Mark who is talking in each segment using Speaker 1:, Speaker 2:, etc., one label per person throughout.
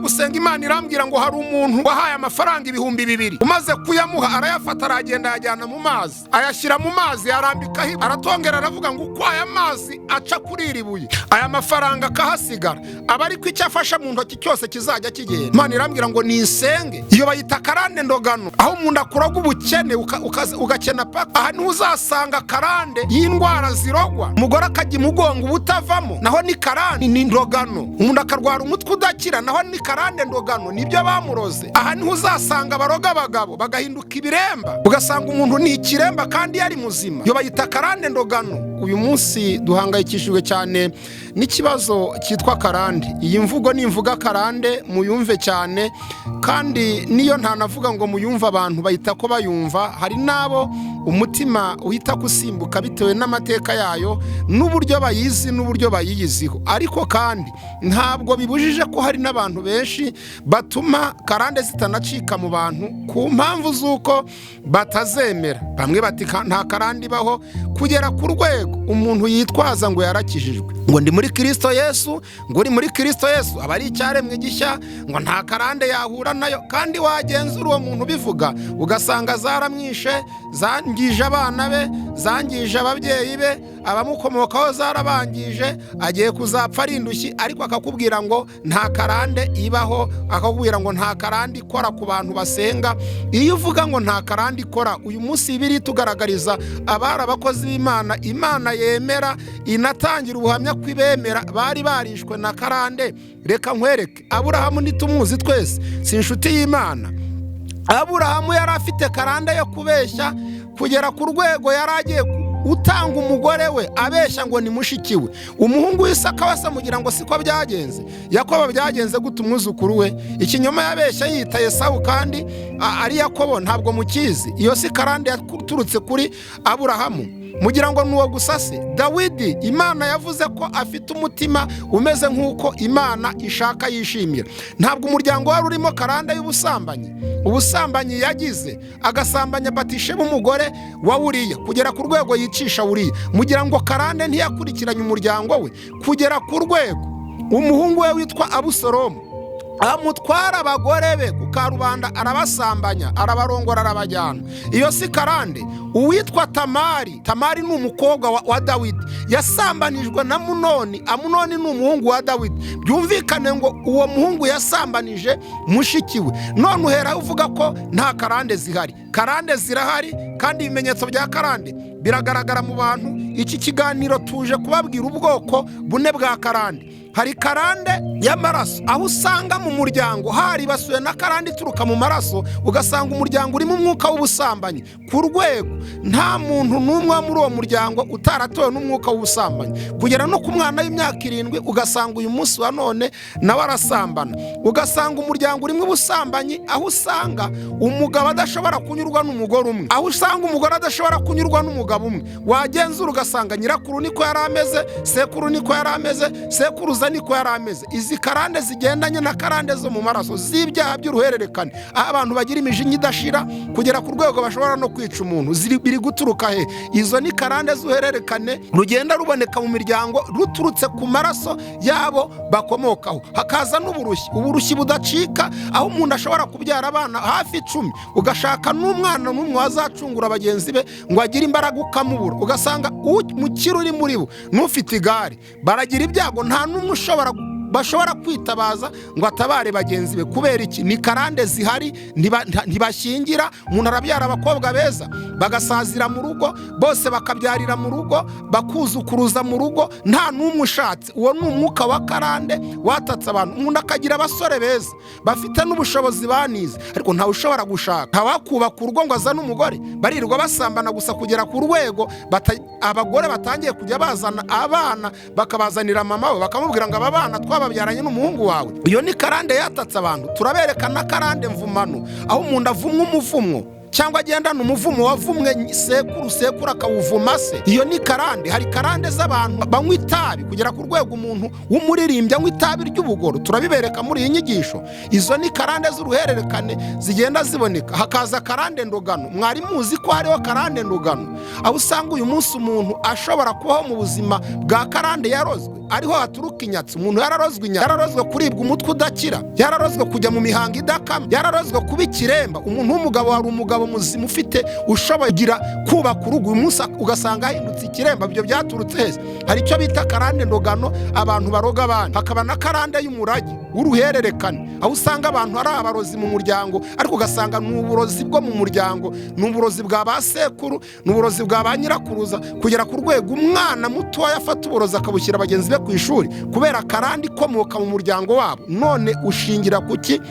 Speaker 1: gusenga Imana irambwira ngo hari umuntu wahaye amafaranga 2,000 umaze kuyamuha arayafata aragenda yajyana mu mazi ayashyira mu mazi arambikaho aratongera aravuga ngo uko aya mazi aca kuri iri buye aya mafaranga akahasigara aba ariko icyo afasha mu ntoki cyose kizajya kigenda. Imana irambwira ngo nisenge iyo bayita karande ndogano aho umuntu akuraga ubukene ugakena paka. Aha niho uzasanga karande y'indwara zirogwa umugore akajya imugongo ubutavamo naho ni karande ni ndogano. Umuntu akarwara umutwe udakira naho ni karande ndogano nibyo bamuroze. Aha niho uzasanga baroga abagabo bagahinduka ibiremba ugasanga umuntu ni ikiremba kandi yari muzima iyo bayita karande ndogano. Uyu munsi duhangayikishijwe cyane n'ikibazo cyitwa karande. Iyi mvugo ni imvuga karande muyumve cyane kandi niyo ntanavuga ngo muyumve abantu bahita ko bayumva. Hari nabo umutima uhita kusimbuka bitewe n'amateka yayo n'uburyo bayizi n'uburyo bayiyiziho, ariko kandi ntabwo bibujije ko hari n'abantu benshi batuma karande zitanacika mu bantu ku mpamvu z'uko batazemera. Bamwe bati nta karande ibaho kugera ku rwego umuntu yitwaza ngo yarakijijwe ngo ndi muri Kristo Yesu, ngo uri muri Kristo Yesu aba ari icyaremwe gishya ngo nta karande yahura nayo. Kandi wagenzura uwo muntu bivuga ugasanga zaramwishe, zangije abana be, zangije ababyeyi be, abamukomokaho zarabangije, agiye kuzapfa ari indushyi, ariko akakubwira ngo nta karande ibaho, akakubwira ngo nta karande ikora ku bantu basenga. Iyo uvuga ngo nta karande ikora, uyu munsi ibiri tugaragariza abari abakozi b'Imana Imana yemera inatangira ubuhamya kwibemera bari barishwe na karande. Reka nkwereke Aburahamu nitumuzi twese si inshuti y'Imana. Aburahamu yari afite karande yo kubeshya kugera ku rwego yaragiye utanga umugore we abeshya ngo ni mushikiwe. Umuhungu w'Isaka basamugira ngo siko byagenze. Yakobo byagenze gute umwuzukuru we? Ikinyoma yabeshya yita Esawu kandi ari Yakobo ntabwo mukizi. Iyo si karande yaturutse kuri Aburahamu. Mugira ngo nuwo gusase Dawidi Imana yavuze ko afite umutima umeze nk'uko Imana ishaka yishimira. Ntabwo umuryango wari urimo karande y'ubusambanyi. Ubusambanyi yagize agasambanya Batisheba umugore wa Uriya kugera ku rwego yicisha Uriya. Mugira ngo karande ntiyakurikiranye umuryango we kugera ku rwego umuhungu we witwa Abusalomu amutwara abagore be ku karubanda arabasambanya arabarongora arabajyana. Iyo si karande. Uwitwa Tamari ni umukobwa wa Dawidi yasambanijwe na Amunoni. Amunoni ni umuhungu wa Dawidi. Byumvikane ngo uwo muhungu yasambanije mushikiwe. None uhera uvuga ko nta karande zihari. Karande zirahari kandi ibimenyetso bya karande biragaragara mu bantu. Iki kiganiro tuje kubabwira ubwoko bune bwa karande. Hari karande y'amaraso aho usanga mu muryango hari basuye na karande ituruka mu maraso ugasanga umuryango urimo umwuka w'ubusambanyi ku rwego nta muntu n'umwe muri uwo muryango utaratowe n'umwuka w'ubusambanyi kugera no ku mwana w'imyaka 7 ugasanga uyu munsi wa none nawe arasambana. Ugasanga umuryango urimo ubusambanyi aho usanga umugabo adashobora kunyurwa n'umugore umwe, aho usanga umugore adashobora kunyurwa n'umugabo umwe. Wagenzura ugasanga nyirakuru niko yarameze, sekuru niko yarameze, sekuruza niko yarameze. Izi karande zigendanye na karande zo mu maraso z'ibyaha by'uruhererekane abantu bagira imijinya idashira kugera ku rwego bashobora no kwica umuntu biri guturuka he. Izo ni karande z'uruhererekane rugenda ruboneka mu miryango ruturutse ku maraso yabo bakomokaho. Hakaza uburushyi budacika aho umuntu ashobora kubyara abana hafi 10 ugashaka n'umwana n'umwe wazacungura bagenzi be ngo agire imbaraga ukamubura. Ugasanga umukiro uri muri bo n'ufite igare baragira ibyago nta n'umwe bashobora kwitabaza ngo atabare bagenzi be. Kubera iki? Ni karande zihari ntibashyingira. Umuntu arabyara abakobwa beza bagasazira mu rugo, bose bakabyarira mu rugo, bakuzukuruza mu rugo, nta n'umwe ushatse. Uwo ni umwuka wa karande watatse abantu. Umuntu akagira abasore beza bafite n'ubushobozi banize ariko ntawe ushobora gushaka, ntawakubaka urugo ngo azane umugore. Barirwa basambana gusa kugera ku rwego abagore batangiye kujya bazana abana bakabazanira mama we bakamubwira ngo aba bana babyaranye n'umuhungu wawe. Iyo ni karande yatatse abantu. Turaberekana karande mvumano aho umuntu avumwa umuvumwo cyangwa agendana umuvumo wavumwe sekuru akawuvuma se. Iyo ni karande. Hari karande z'abantu banywa itabi kugera ku rwego umuntu w'umuririmbyi anywa itabi ry'ubugoro, turabibereka muri iyi nyigisho. Izo ni karande z'uruhererekane zigenda ziboneka. Hakaza karande ndogano. Mwari muzi ko hariho karande ndogano, aho usanga uyu munsi umuntu ashobora kubaho mu buzima bwa karande yarozwe, ariho haturuka inyatsi. Umuntu yararozwe kuribwa umutwe udakira, yararozwe kujya mu mihango idakama, yararozwe kuba ikiremba. Umuntu w'umugabo wari umugabo muzima ufite ushoboye kugira kubaka urugo, uyu munsi ugasanga ahindutse ikiremba. Ibyo byaturutse heza. Hari icyo bita karande ndogano, abantu baroga abandi. Hakaba na karande y'umurage w'uruhererekane, aho usanga abantu ari abarozi mu muryango, ariko ugasanga ni uburozi bwo mu muryango, ni uburozi bwa ba sekuru, ni uburozi bwa ba nyirakuruza, kugera ku rwego umwana mutoya afata uburozi akabushyira bagenzi be ku ishuri kubera karande ikomoka mu muryango wabo. None ushingira kuki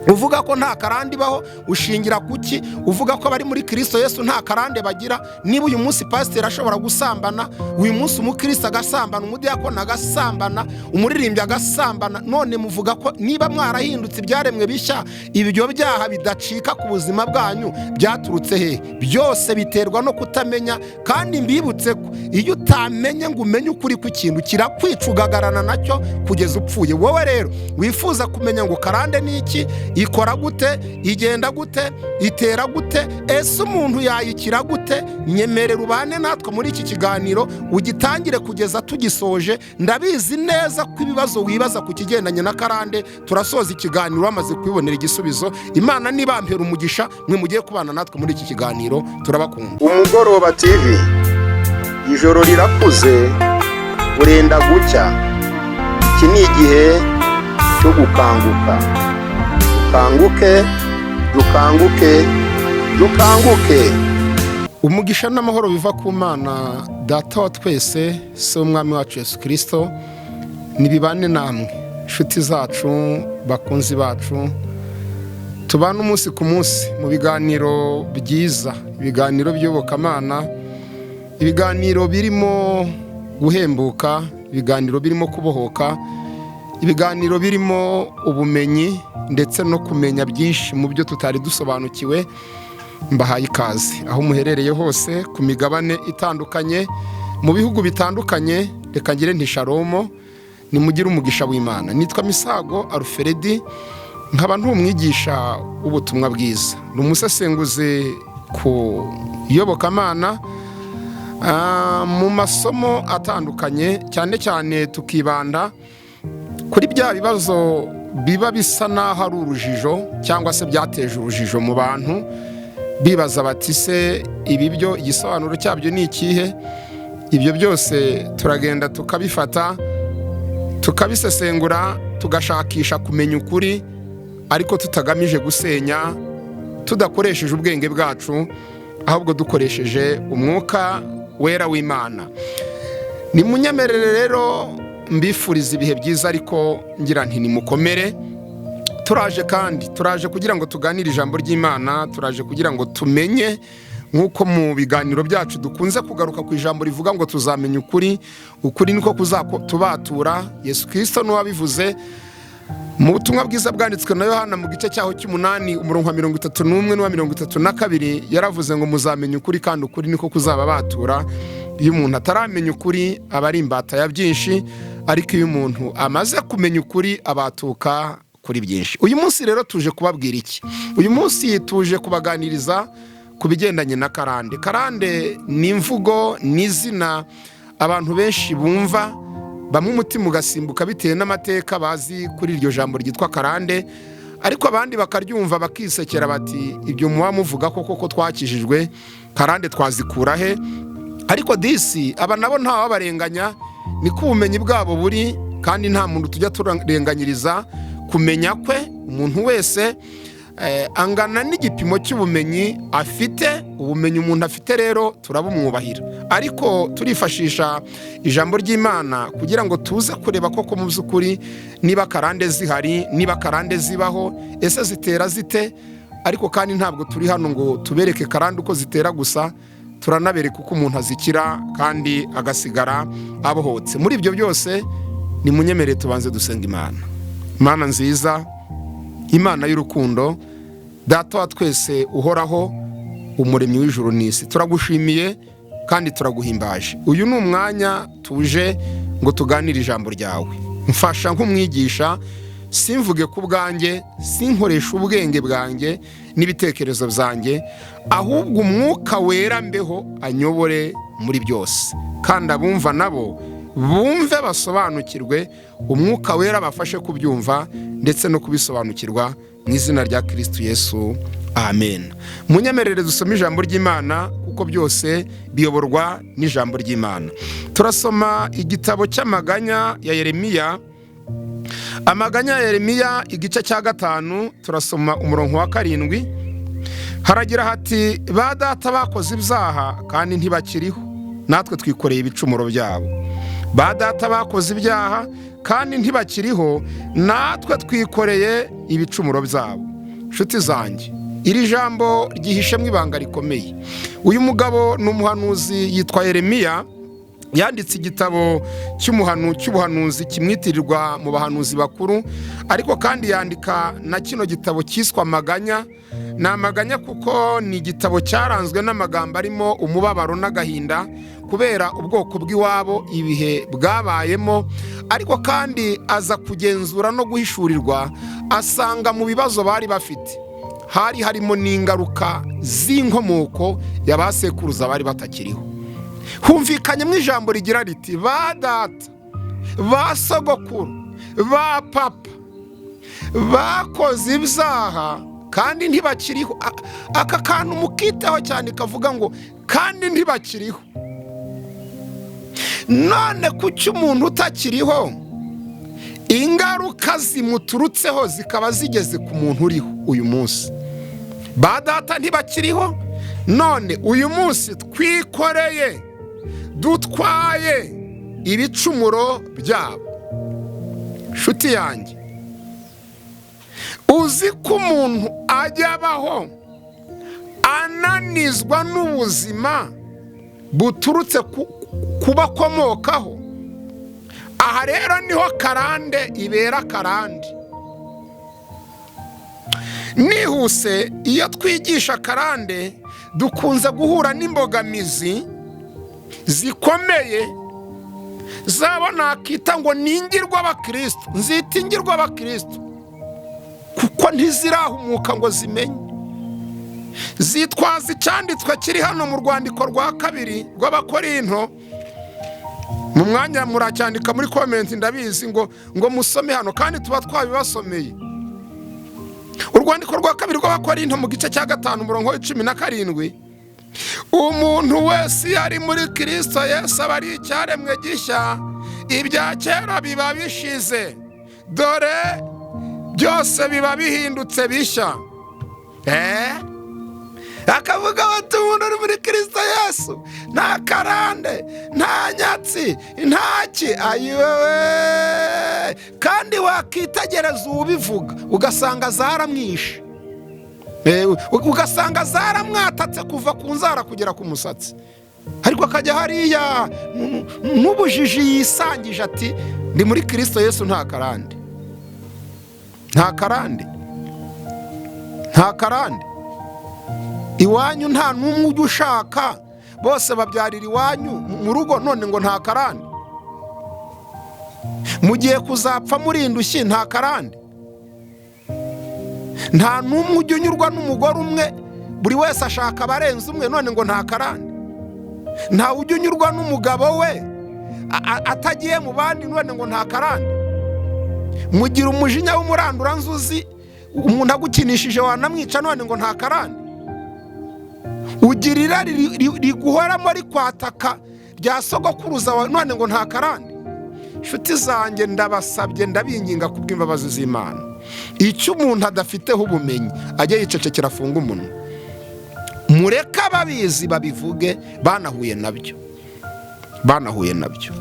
Speaker 1: uvuga ko nta karande ibaho? Ushingira kuki uvuga ko bari muri Kristo Yesu nta karande bagira? Niba uyu munsi pasiteri ashobora gusambana, uyu munsi umukristo agasambana, umudiyakoni agasambana, umuririmbyi agasambana, none muvuga ko niba mwarahindutse ibyaremwe bishya, ibyo byaha bidacika ku buzima bwanyu byaturutse he? Byose biterwa no kutamenya. Kandi mbibutse ko iyo utamenye ngo umenye ukuri ku kintu kirakwica ugagarana nacyo kugeza upfuye. Wowe rero wifuza kumenya ngo karande ni iki, ikora gute, igenda gute, itera gute, ese umuntu yayikira gute, nyemerera ubane natwe muri iki kiganiro ugitangire kugeza tugisoje. Ndabizi neza ko ibibazo wibaza ku kigendanye na karande turasoza ikiganiro wamaze kwibonera igisubizo. Imana nibampera umugisha mwe mugiye kubana natwe muri iki kiganiro. Turabakunda.
Speaker 2: Umugoroba TV, ijoro rirakuze burenda gucya. Iki ni igihe cyo gukanguka. Dukanguke.
Speaker 1: Umugisha n'amahoro biva ku Mana Data wa twese, se umwami wacu Yesu Kristo, nibibane namwe nshuti zacu, bakunzi bacu. Tubana umunsi ku munsi mu biganiro byiza, ibiganiro by'iyobokamana, ibiganiro birimo guhembuka, ibiganiro birimo kubohoka, ibiganiro birimo ubumenyi ndetse no kumenya byinshi mu byo tutari dusobanukiwe. Mbahaye ikaze aho muherereye hose ku migabane itandukanye, mu bihugu bitandukanye. Reka ngire nti Shalom, nimugire umugisha w'Imana. Nitwa Misago Alfred, nkaba ntumwigisha ubutumwa bwiza, n'umusesenguzi ku iyobokamana mu masomo atandukanye, cyane cyane tukibanda kuri bya bibazo biba bisa naho ari urujijo cyangwa se byateje urujijo mu bantu, bibaza bati se ibi byo igisobanuro cyabyo ni ikihe? Ibyo byose turagenda tukabifata, tukabisesengura, tugashakisha kumenya ukuri, ariko tutagamije gusenya, tudakoresheje ubwenge bwacu, ahubwo dukoresheje umwuka wera w'Imana. Ni munyemerere rero mbifuriza ibihe byiza, ariko ngira nti nimukomere. Turaje kugira ngo tuganire ijambo ry'Imana, turaje kugira ngo tumenye, nk'uko mu biganiro byacu dukunze kugaruka ku ijambo rivuga ngo tuzamenya ukuri. Ukuri niko kuzatubatura. Yesu Kristo niwe wabivuze mu butumwa bwiza bwanditswe na Yohana mu gice cyaho cy'8 umurongo wa 31 n'uwa 32, yaravuze ngo muzamenya ukuri, kandi ukuri niko kuzababatura. Iyo umuntu ataramenya ukuri aba ari imbata ya byinshi, ariko iyo umuntu amaze kumenya ukuri abatuka kuri byinshi. Uyu munsi rero tuje kubabwira iki? Uyu munsi tuje kubaganiriza ku bigendanye na karande. Karande ni imvugo, ni izina abantu benshi bumva, bamwe umutima ugasimbuka bitewe n'amateka bazi kuri iryo jambo ryitwa karande, ariko abandi bakaryumva bakisekera bati ibyo muba muvuga koko twakijijwe, karande twazikura he? Ariko disi aba nabo nta wabarenganya, niko ubumenyi bwabo buri, kandi nta muntu tujya turenganyiriza. Kumenya kwe umuntu wese angana n'igipimo cy'ubumenyi afite. Ubumenyi umuntu afite rero turabumwubahira, ariko turifashisha ijambo ry'Imana kugira ngo tuze kureba koko mu by'ukuri niba karande zihari, niba karande zibaho, ese zitera zite. Ariko kandi ntabwo turi hano ngo tubereke karande uko zitera gusa, turanabereka uko umuntu azikira kandi agasigara abohotse. Muri ibyo byose ni munyemerere tubanze dusenga Imana. Imana nziza, Imana y'urukundo, Data wa twese uhoraho, umuremyi w'ijuru n'isi. Turagushimiye kandi turaguhimbaje. Uyu ni umwanya tuje ngo tuganire ijambo ryawe. Mfasha nk'umwigisha, simvuge ku bwanjye, sinkoresha ubwenge bwanjye n'ibitekerezo byanjye, ahubwo umwuka wera mbeho anyobore muri byose, kandi abumva nabo bumve basobanukirwe, umwuka wera bafashe kubyumva ndetse no kubisobanukirwa, mu izina rya Kristo Yesu, amen. Munyemerere dusome ijambo ry'Imana, kuko byose biyoborwa n'ijambo ry'Imana. Turasoma igitabo cy'amaganya ya Yeremiya, amaganya ya Yeremiya igice cya 5, turasoma umurongo wa 7. Haragira hati, ba data bakoze ibyaha kandi ntibakiriho, natwe twikoreye ibicumuro byabo. Ba data bakoze ibyaha kandi ntibakiriho, natwe twikoreye ibicumuro byabo. Nshuti zanjye, iri jambo ryihishemo ibanga rikomeye. Uyu mugabo ni umuhanuzi yitwa Yeremiya, yanditse igitabo cy'ubuhanuzi kimwitirirwa mu bahanuzi bakuru, ariko kandi yandika na kino gitabo cyiswe amaganya. Ni amaganya kuko ni igitabo cyaranzwe n'amagambo arimo umubabaro n'agahinda kubera ubwoko bw'iwabo, ibihe bwabayemo, ariko kandi aza kugenzura no guhishurirwa, asanga mu bibazo bari bafite hari harimo n'ingaruka z'inkomoko y'abasekuruza bari batakiriho. Humvikanye mu ijambo rigira riti, ba data, ba sogokuru, ba papa bakoze ibyaha kandi ntibakiriho. Aka kantu mukiteho cyane, kavuga ngo kandi ntibakiriho. None kuki umuntu utakiriho ingaruka zimuturutseho zikaba zigeze ku muntu uriho uyu munsi? Ba data ntibakiriho, none uyu munsi twikoreye, dutwaye ibicumuro byabo. Nshuti yanjye, uzi ko umuntu ajya abaho ananizwa n'ubuzima buturutse kubakomokaho? Aha rero niho karande ibera karande. Nihuse, iyo twigisha karande dukunze guhura n'imbogamizi zikomeye zabo nakita ngo ningirwa abakristo, nzita ingirwa abakristo kuko ntizirahumuka ngo zimenye. Zitwaza icyanditswe kiri hano mu rwandiko rwa 2 rw'Abakorinto. Mu mwanya muracyandika muri comment, ndabizi ngo musome hano kandi tuba twabibasomeye. Urwandiko rwa 2 rw'Abakorinto mu gice cya 5 umurongo 17, umuntu wese ari muri Kristo Yesu aba ari icyaremwe gishya, ibya kera biba bishize, dore byose biba bihindutse bishya. Akavuga bati, umuntu uri muri Kristo Yesu nta karande, nta nyatsi, ntaki. Ayiwewe, kandi wakitegereza ubivuga ugasanga zaramwishe, ugasanga zaramwatatse kuva ku nzara kugera ku musatsi, ariko akajya hariya n'ubujiji yisangije ati, ndi muri Kristo Yesu nta karande. Nta karande, nta karande. Iwanyu nta n'umwe ujya ushaka, bose babyarira iwanyu mu rugo, none ngo nta karande. Mugiye kuzapfa muri indushyi, nta karande. Nta n'umwe ujya unyurwa n'umugore umwe, buri wese ashaka abarenze umwe, none ngo nta karande. Nta ujya unyurwa n'umugabo we atagiye mu bandi, none ngo nta karande. Mugira umujinya w'umuranduranzuzi, umuntu agukinishije wanamwica, none ngo nta karande. Ugirira riguhoramo rikwataka rya sogokuruza wawe, none ngo nta karande. Nshuti zanjye, ndabasabye ndabinginga kubw'imbabazi z'Imana, icyo umuntu adafiteho ubumenyi ajye yicecekera, afunga umunwa. Mureka ababizi babivuge, banahuye nabyo, banahuye nabyo.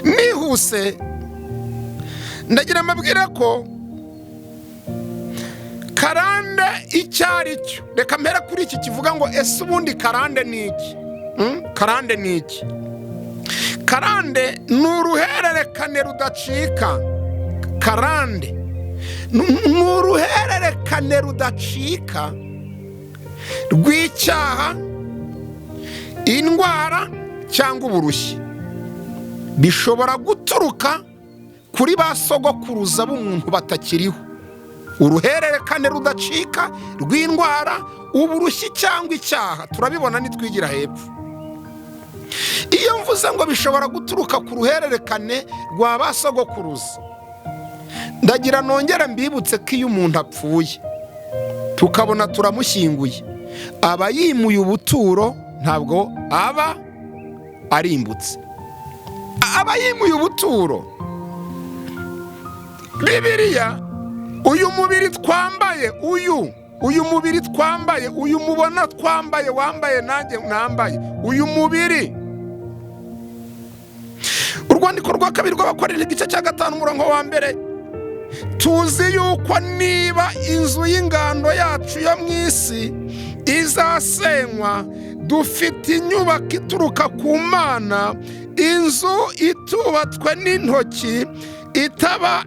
Speaker 1: Nihuse, ndagira amabwire ko karande icyari cyo. Reka mpera kuri iki kivuga ngo ese ubundi karande ni iki? Karande ni iki? Karande ni uruhererekane rudacika. Karande ni uruhererekane rudacika rw'icyaha, indwara cyangwa uburushyi bishobora guturuka kuri ba sogokuruza b'umuntu batakiriho. Uruhererekane rudacika rw'indwara, uburushyi cyangwa icyaha turabibona nitwigira hepfo. Iyo mvuze ngo bishobora guturuka ku ruhererekane rwa ba sogokuruza, ndagira nongera mbibutse ko iyo umuntu apfuye tukabona turamushyinguye, aba yimuye ubuturo, ntabwo aba arimbutse, aba yimuye ubuturo. Bibiliya, uyu mubiri twambaye, uyu mubiri twambaye, uyu mubona twambaye, wambaye nanjye nambaye, uyu mubiri. Urwandiko rwa kabiri rw'Abakorintho igice cya 5 umurongo wa 1, tuzi yuko niba inzu y'ingando yacu yo mu isi izasenywa, dufite inyubako ituruka ku Mana, inzu itubatswe n'intoki,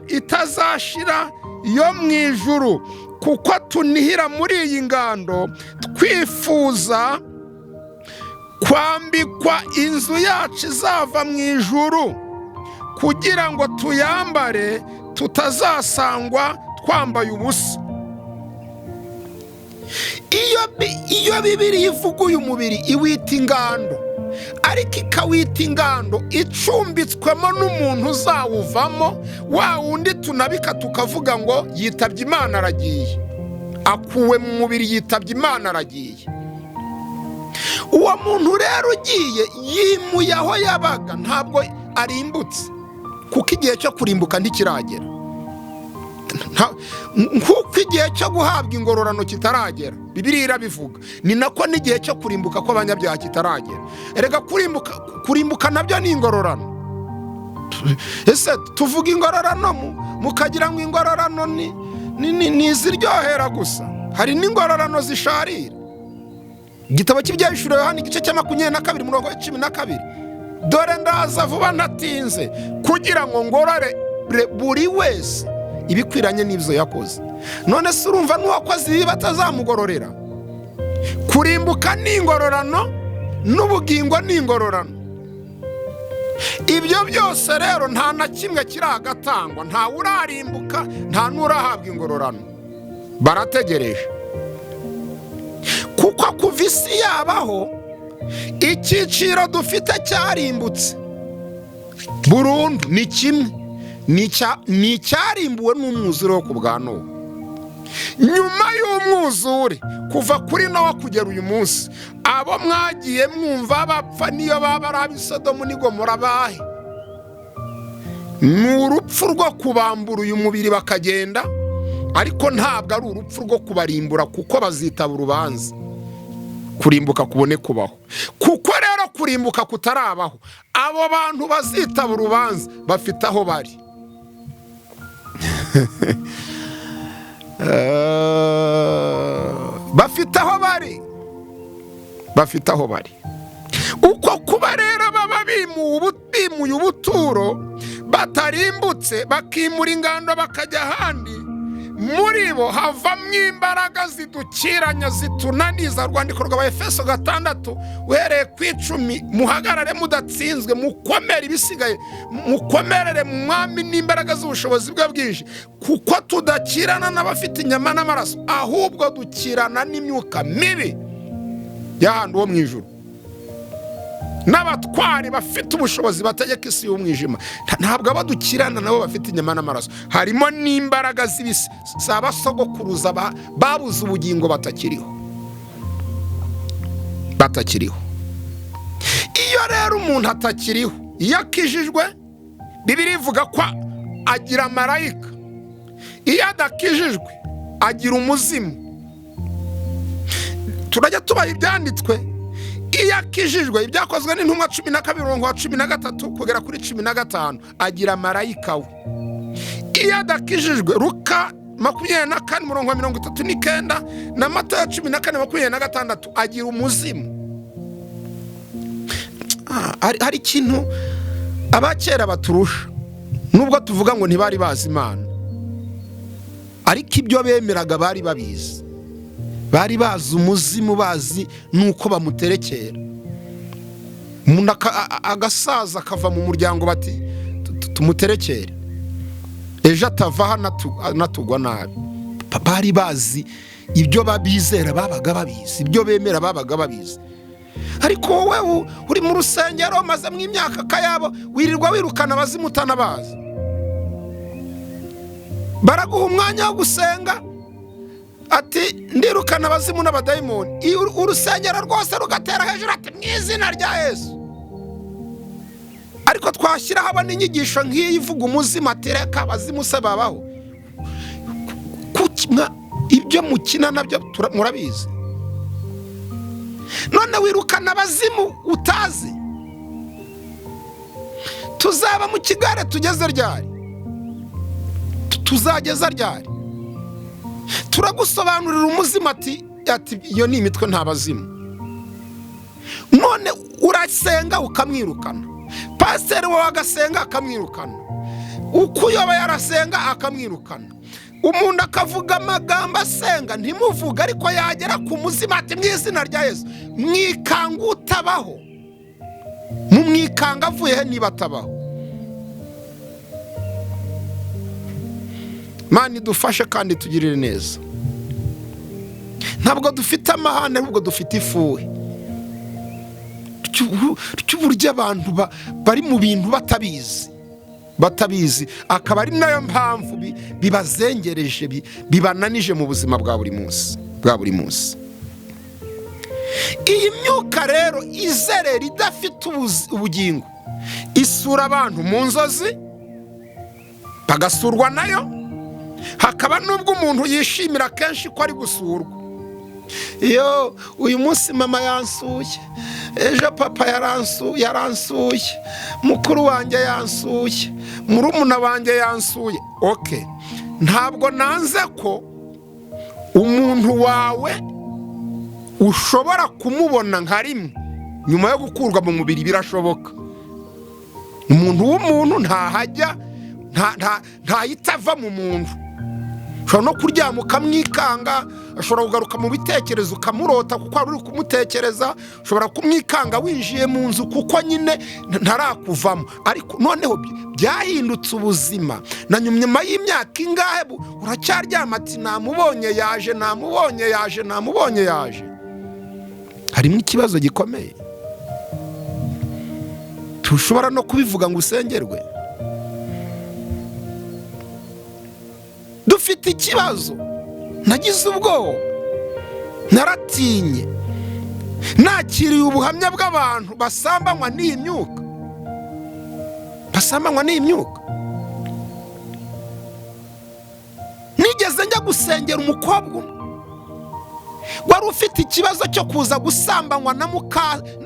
Speaker 1: itazashira yo mu ijuru, kuko tunihira muri iyi ngando twifuza kwambikwa inzu yacu izava mu ijuru, kugira ngo tuyambare tutazasangwa twambaye ubusa. Iyo Bibiliya ivuga uyu mubiri iwita ingando, ariko ikawita ingando icumbitswemo n'umuntu uzawuvamo, wa wundi tunabika tukavuga ngo yitabye Imana aragiye, akuwe mu mubiri yitabye Imana aragiye. Uwo muntu rero ugiye yimuye aho yabaga, ntabwo arimbutse, kuko igihe cyo kurimbuka ntikiragera, nk'uko igihe cyo guhabwa ingororano kitaragera. Bibiliya irabivuga, ni nako n'igihe cyo kurimbuka kw'abanyabyaha kitaragera. Erega kurimbuka nabyo ni ingororano. Ese tuvuga ingororano mukagira ngo ingororano ni iziryohera gusa, hari n'ingororano zisharira. Igitabo cy'Ibyahishuriwe Yohana igice cya 22 umurongo wa 12, dore ndaza vuba ntatinze kugira ngo ngorore buri wese ibikwiranye n'ibyo yakoze. None se urumva n'uwakoze ibi batazamugororera? Kurimbuka ni ingororano, n'ubugingo ni ingororano. Ibyo byose rero nta na kimwe kiragatangwa, nta urarimbuka, nta n'urahabwa ingororano, barategereje. Kuko kuva isi yabaho icyiciro dufite cyarimbutse burundu, ni kimwe, ni icyarimbuwe n'umwuzure wo ku bwa Nowa. Nyuma y'umwuzure kuva kuri Nowa kugera uyu munsi, abo mwagiye mwumva bapfa niyo baba ari ab'i Sodomu n'i Gomora bahe, ni urupfu rwo kubambura uyu mubiri bakagenda, ariko ntabwo ari urupfu rwo kubarimbura, kuko bazitaba urubanza. Kurimbuka kubone kubaho, kuko rero kurimbuka kutarabaho, abo bantu bazitaba urubanza bafite aho bari. bafite aho bari. Uko kuba rero baba bimuye ubuturo batarimbutse, bakimura ingando bakajya ahandi, muri bo havamo imbaraga zidukiranya zitunaniza. Urwandiko rw'Abefeso 6 uhereye ku 10, muhagarare mudatsinzwe, mukomere ibisigaye, mukomerere mu mwami n'imbaraga z'ubushobozi bwe bwinshi, kuko tudakirana n'abafite inyama n'amaraso, ahubwo dukirana n'imyuka mibi y'ahantu ho mu ijuru, n'abatwari bafite ubushobozi bategeka isi y'umwijima. Ntabwo abadukirana nabo bafite inyama n'amaraso, harimo n'imbaraga z'ibisi z'abasogokuruza babuze ubugingo batakiriho. Iyo rero umuntu atakiriho, iyo akijijwe, Bibiliya ivuga ko agira marayika. Iyo adakijijwe agira umuzimu. Turajya tubaha ibyanditswe. Iyo akijijwe, ibyakozwe n'intumwa 12 umurongo wa 13 kugera kuri 15, agira marayika we. Iyo adakijijwe, Luka 24 umurongo wa 39 na Matayo 14:26, agira umuzimu. Hari ikintu abakera baturusha, nubwo tuvuga ngo ntibari bazi Imana, ariko ibyo bemeraga bari babizi. bari bazi umuzimu, bazi nuko bamuterekera. Umuntu agasaza akava mu muryango bati tumuterekere, ejo atava anatugwa nabi. Bari bazi ibyo babizera, babaga babizi ibyo bemera, babaga babizi. Ariko wowe uri mu rusengero maze mu imyaka kayabo wirirwa wirukana abazimu utanabazi. Baraguha umwanya wo gusenga ati ndirukana abazimu n'abadayimoni, urusengero rwose rugatera hejuru ati mu izina rya Yesu. Ariko twashyiraho abana inyigisho nk'iyi ivuga umuzimu ati reka abazimu se babaho. Ibyo mukina nabyo murabizi. None wirukana abazimu utazi. Tuzaba mu kigare tugeze ryari? Tuzageza ryari? Turagusobanurira umuzimu ati iyo ni imitwe nta bazimu. None urasenga ukamwirukana, pasiteri wawe agasenga akamwirukana, ukuyoba yarasenga akamwirukana, umuntu akavuga amagambo asenga ntimuvuga, ariko yagera ku muzimu ati mu izina rya Yesu. Mwikanga utabaho, mumwikanga avuye he niba atabaho? Mana idufashe kandi tugirire neza. Ntabwo dufite amahane, ahubwo dufite ifuhe cy'uburyo abantu bari mu bintu batabizi, akaba ari nayo mpamvu bibazengereje, bibananije mu buzima bwa buri munsi. Iyi myuka rero izerera idafite ubugingo isura abantu mu nzozi, bagasurwa nayo. Hakaba nubwo umuntu yishimira kenshi ko ari gusurwa. Iyo uyu munsi mama yansuye, ejo papa yaransuye, mukuru wanjye yansuye, murumuna wanjye yansuye. Okay, ntabwo nanze ko umuntu wawe ushobora kumubona nka rimwe nyuma yo gukurwa mu mubiri, birashoboka. Umuntu w'umuntu ntahajya, ntahita ava mu muntu. Ushobora no kuryama ukamwikanga, ushobora kugaruka mu bitekerezo ukamurota kuko ari kumutekereza, ushobora kumwikanga winjiye mu nzu kuko nyine ntarakuvamo. Ariko noneho byahindutse ubuzima, na nyuma y'imyaka ingahe uracyaryama ati namubonye yaje. Harimo ikibazo gikomeye. Tushobora no kubivuga ngo usengerwe. Dufite ikibazo, nagize ubwoba, naratinye, nakiriye ubuhamya bw'abantu basambanywa n'iyi myuka. Nigeze njya gusengera umukobwa wari ufite ikibazo cyo kuza gusambanywa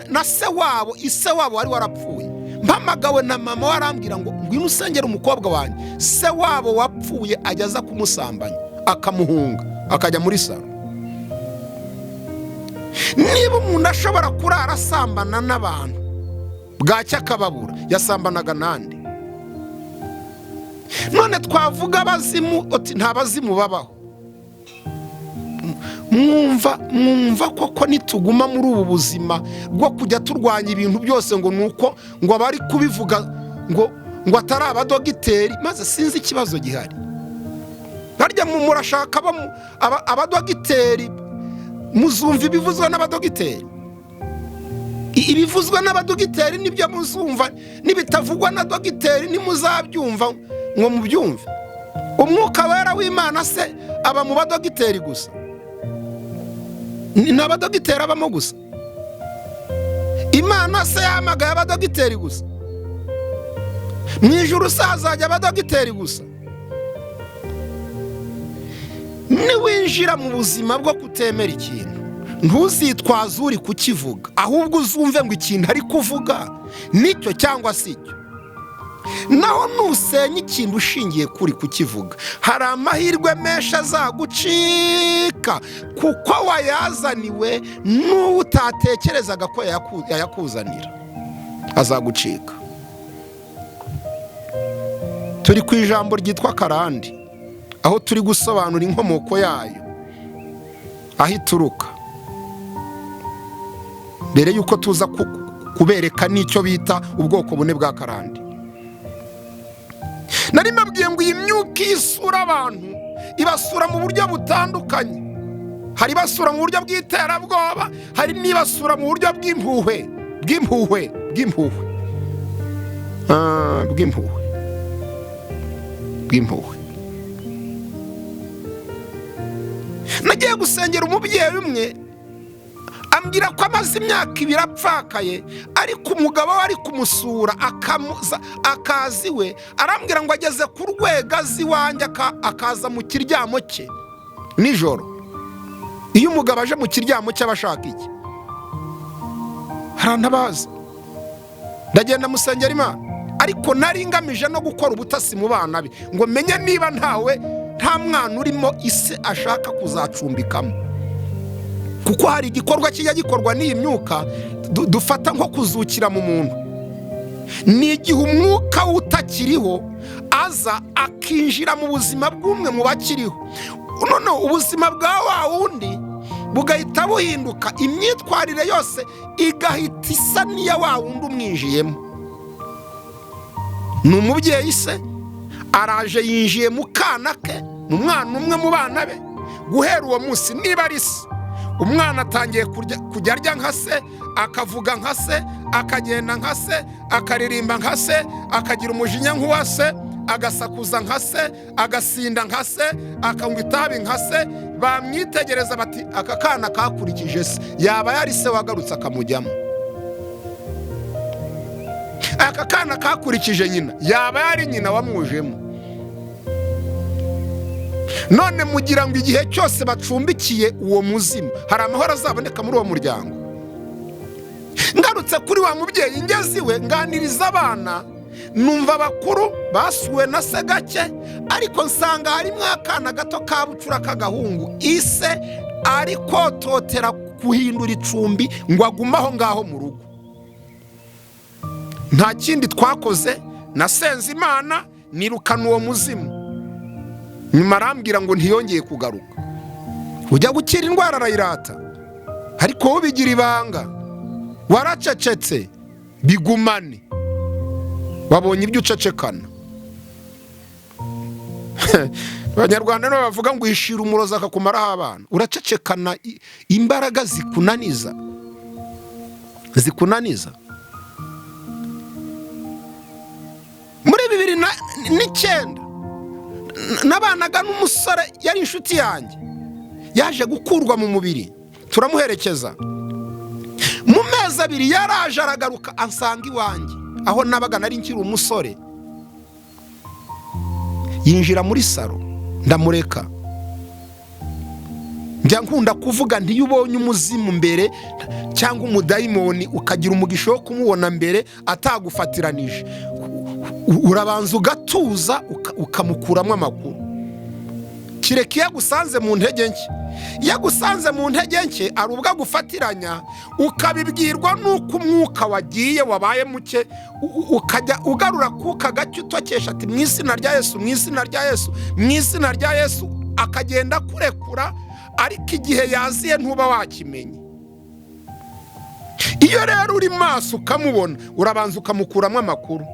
Speaker 1: na se wabo. Ise wabo wari warapfuye. Mpamagawe na mama warambwira ngo ngwino usengera umukobwa wanjye, se wabo wapfuye ajyaza kumusambanya, akamuhunga akajya muri saro. Niba umuntu ashobora kurara asambana n'abantu bwacya akababura, yasambanaga nande? None twavuga abazimu ati nta bazimu babaho. Mwumva koko nituguma muri ubu buzima bwo kujya turwanya ibintu byose ngo nuko ngo abari kubivuga ngo atari abadogiteri, maze sinzi ikibazo gihari. Harya murashaka abadogiteri, muzumva ibivuzwa n'abadogiteri. Ibivuzwa n'abadogiteri nibyo muzumva, nibitavugwa na dogiteri ntimuzabyumva ngo mubyumve. Umwuka wera w'Imana se aba mu badogiteri gusa? Ni abadogiteri abamo gusa? Imana se yamagaye abadogiteri gusa? Mu ijuru se hazajya abadogiteri gusa? Niwinjira mu buzima bwo kutemera ikintu, ntuzitwaze uri kukivuga, ahubwo uzumve ngo ikintu ari kuvuga nicyo cyangwa si cyo. Naho nusenya ikintu ushingiye kuri kukivuga, hari amahirwe menshi azagucika kuko wayazaniwe n'uwo utatekerezaga ko yayakuzanira. Azagucika. Turi ku ijambo ryitwa Karande, aho turi gusobanura inkomoko yayo. aho ituruka mbere yuko tuza kubereka n'icyo bita ubwoko bune bwa karande. Nari mbabwiye ngo iyi myuka isura abantu ibasura mu buryo butandukanye. Hari basura mu buryo bw'iterabwoba, hari n'ibasura mu buryo bw'impuhwe. Nagiye gusengera umubyeyi umwe ambwira ko amaze imyaka 2 apfakaye, ariko umugabo we ari kumusura akazi we arambwira ngo ageze ku rwego azi wanjye akaza mu kiryamo cye nijoro. Iyo umugabo aje mu kiryamo cye abashaka iki? Harantabaza. Ndagenda musengera Imana, ariko nari ngamije no gukora ubutasi mu bana be ngo menye niba nta mwana urimo ise ashaka kuzacumbikamo, kuko hari igikorwa kijya gikorwa n'iyi myuka dufata nko kuzukira mu muntu. Ni igihe umwuka utakiriho aza akinjira mu buzima bw'umwe mu bakiriho, none ubuzima bwa wa wundi bugahita buhinduka, imyitwarire yose igahita isa n'iya wa wundi umwinjiyemo. Ni umubyeyi se araje yinjiye mu kana ke, mu mwana umwe mu bana be. Guhera uwo munsi niba ari se, umwana atangiye kujya arya nka se, akavuga nka se, akagenda nka se, akaririmba nka se, akagira umujinya nk'uwa se, agasakuza nka se, agasinda nka se, akanywa itabi nka se. Bamwitegereza bati aka kana kakurikije se, yaba yari se wagarutse akamujyamo. Aka kana kakurikije nyina, yaba yari nyina wamwujemo. None mugira ngo igihe cyose bacumbikiye uwo muzimu hari amahoro azaboneka muri uwo muryango? Ngarutse kuri wa mubyeyi ngeze iwe nganiriza abana, numva bakuru basuwe na se gake, ariko nsanga harimo akana gato kabucura k'agahungu ise ari kototera guhindura icumbi ngo agume aho ngaho mu rugo. Nta kindi twakoze, nasenze Imana nirukana uwo muzimu. Nyuma arambwira ngo ntiyongeye kugaruka. Ujya gukira indwara arayirata, ariko wowe bigira ibanga, waracecetse bigumane. Wabonye ibyo ucecekana. Abanyarwanda no bavuga ngo ishira umuroza akakumaraho abana. Uracecekana imbaraga zikunaniza. Muri 2009 nabanaga n'umusore yari inshuti yanjye, yaje gukurwa mu mubiri, turamuherekeza. Mu mezi 2 yaraje aragaruka ansanga iwanjye aho nabaga nari nkiri umusore. Yinjira muri saro, ndamureka. Njya nkunda kuvuga nti iyo ubonye umuzimu mbere cyangwa umudayimoni ukagira umugisha wo kumubona mbere atagufatiranije, urabanza ugatuza ukamukuramo amakuru. Kireke yagusanze mu ntege nke, yagusanze mu ntege nke ari ubwo agufatiranya, ukabibwirwa nuko umwuka wagiye wabaye muke, ukajya ugarura kuka gake utokesha ati mu izina rya Yesu, mu izina rya Yesu, mu izina rya Yesu, akagenda kurekura, ariko igihe yaziye ntuba wakimenye. Iyo rero uri maso ukamubona, urabanza ukamukuramo amakuru.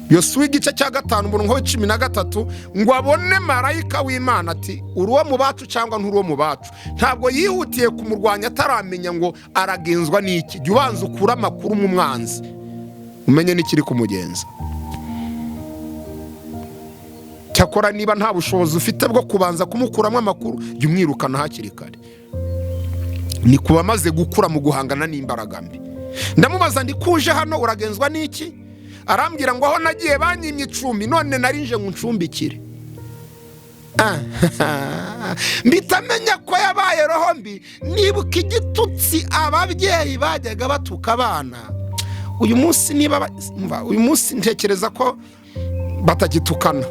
Speaker 1: Yosuwa igice cya 5 umurongo wa 13 ngo abone marayika w'Imana ati uruwo mu bacu cyangwa nturuwo mu bacu. Ntabwo yihutiye kumurwanya ataramenya ngo aragenzwa n'iki. Jya ubanza ukura amakuru mu mwanzi, umenye n'ikiri kumugenza. Cyakora niba nta bushobozi ufite bwo kubanza kumukuramo amakuru, jya umwirukana hakiri kare. Ni kuba maze gukura mu guhangana n'imbaraga mbi. Ndamubaza ndi kuje hano uragenzwa n'iki? Arambwira ngo aho nagiye banyimye icumbi, none narinje ncumbikire. Mbitamenya ko yabaye roho mbi, nibuka igitutsi ababyeyi bajyaga batuka abana. Uyu munsi ntekereza ko batagitukana,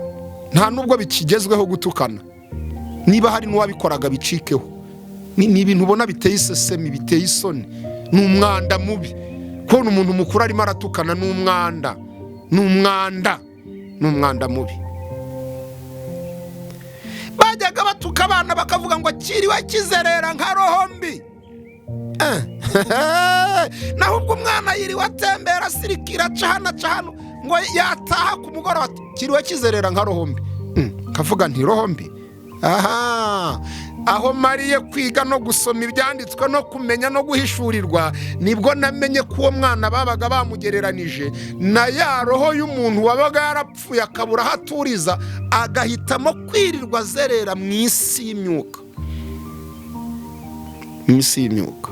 Speaker 1: nta nubwo bikigezweho gutukana. Niba hari n'uwabikoraga bicikeho. Ni ibintu ubona biteye isesemi, biteye isoni. Ni umwanda mubi. Kubona umuntu mukuru arimo aratukana n'umwanda, n'umwanda mubi. bajyaga batuka abana bakavuga ngo kiriwe kizerera nka roho mbi. Naho ubwo umwana yiriwe atembera asirikira aca hano ngo yataha ku mugoroba kiriwe kizerera nka roho mbi. Kavuga nti roho mbi. Aho mariye kwiga no gusoma ibyanditswe no kumenya no guhishurirwa, nibwo namenye ko uwo mwana babaga bamugereranije na ya roho y'umuntu wabaga yarapfuye akabura haturiza, agahitamo kwirirwa zerera mu isi y'imyuka. Mu isi y'imyuka.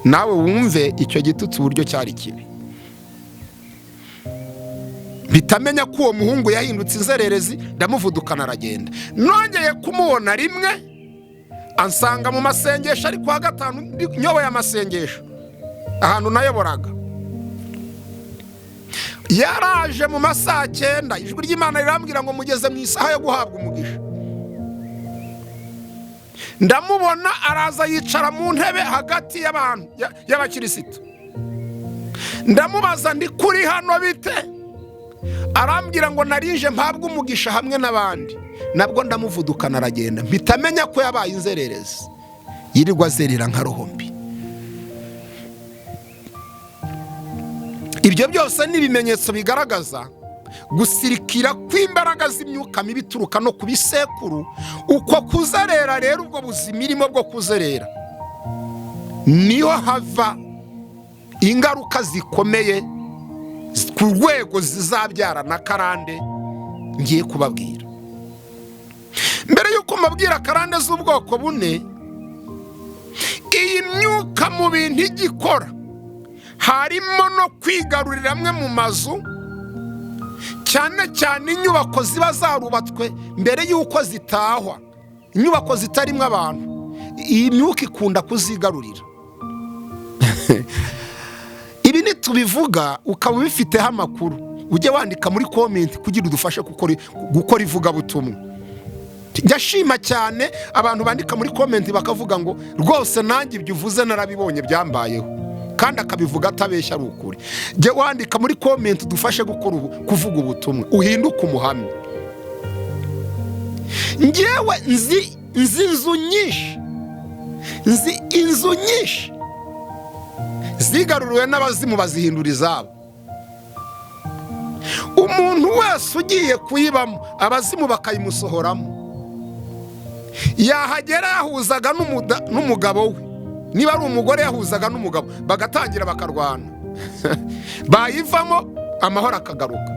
Speaker 1: Nawe wumve icyo gitutsi uburyo cyari kibi. Bitamenya ko uwo muhungu yahindutse inzererezi, ndamuvudukana aragenda. Nongeye kumubona rimwe ansanga mu masengesho ari kwa gatanu nyoboye amasengesho ahantu nayoboraga. Yaraje mu masaha 9, ijwi ry'Imana rirambwira ngo mugeze mu isaha yo guhabwa umugisha. Ndamubona araza yicara mu ntebe hagati y'abantu y'abakirisitu. Ndamubaza ndi kuri hano bite? Arambwira ngo narije mpabwa umugisha hamwe n'abandi. Nabwo ndamuvudukana aragenda. Mbitamenya ko yabaye inzererezi, yirirwa zerera nka roho mbi. Ibyo byose ni ibimenyetso bigaragaza gusirikira kw'imbaraga z'imyuka mibi bituruka no kubisekuru. Uko kuzerera rero, ubwo buzimirimo bwo kuzerera, niho hava ingaruka zikomeye ku rwego zizabyara na karande ngiye kubabwira. Mbere yuko mbabwira karande z'ubwoko bune, iyi myuka mu bintu igikora harimo no kwigarurira amwe mu mazu, cyane cyane inyubako ziba zarubatswe mbere yuko zitahwa, inyubako zitarimo abantu. Iyi myuka ikunda kuzigarurira. Ibi nitubivuga ukaba ubifiteho amakuru, ujye wandika muri comment kugira udufashe gukora ivugabutumwa. Ndashima cyane abantu bandika muri comment bakavuga ngo rwose nanjye ibyo uvuze narabibonye byambayeho, kandi akabivuga atabeshya ari ukuri. Jye wandika muri comment udufashe kuvuga ubutumwa, uhinduke umuhamya. Njyewe nzi inzu nyinshi zigaruriwe n'abazimu bazihindura izabo. Umuntu wese ugiye kuyibamo abazimu bakayimusohoramo. Yahagera yahuzaga n'umugabo we, niba ari umugore yahuzaga n'umugabo, bagatangira bakarwana. Bayivamo amahoro akagaruka.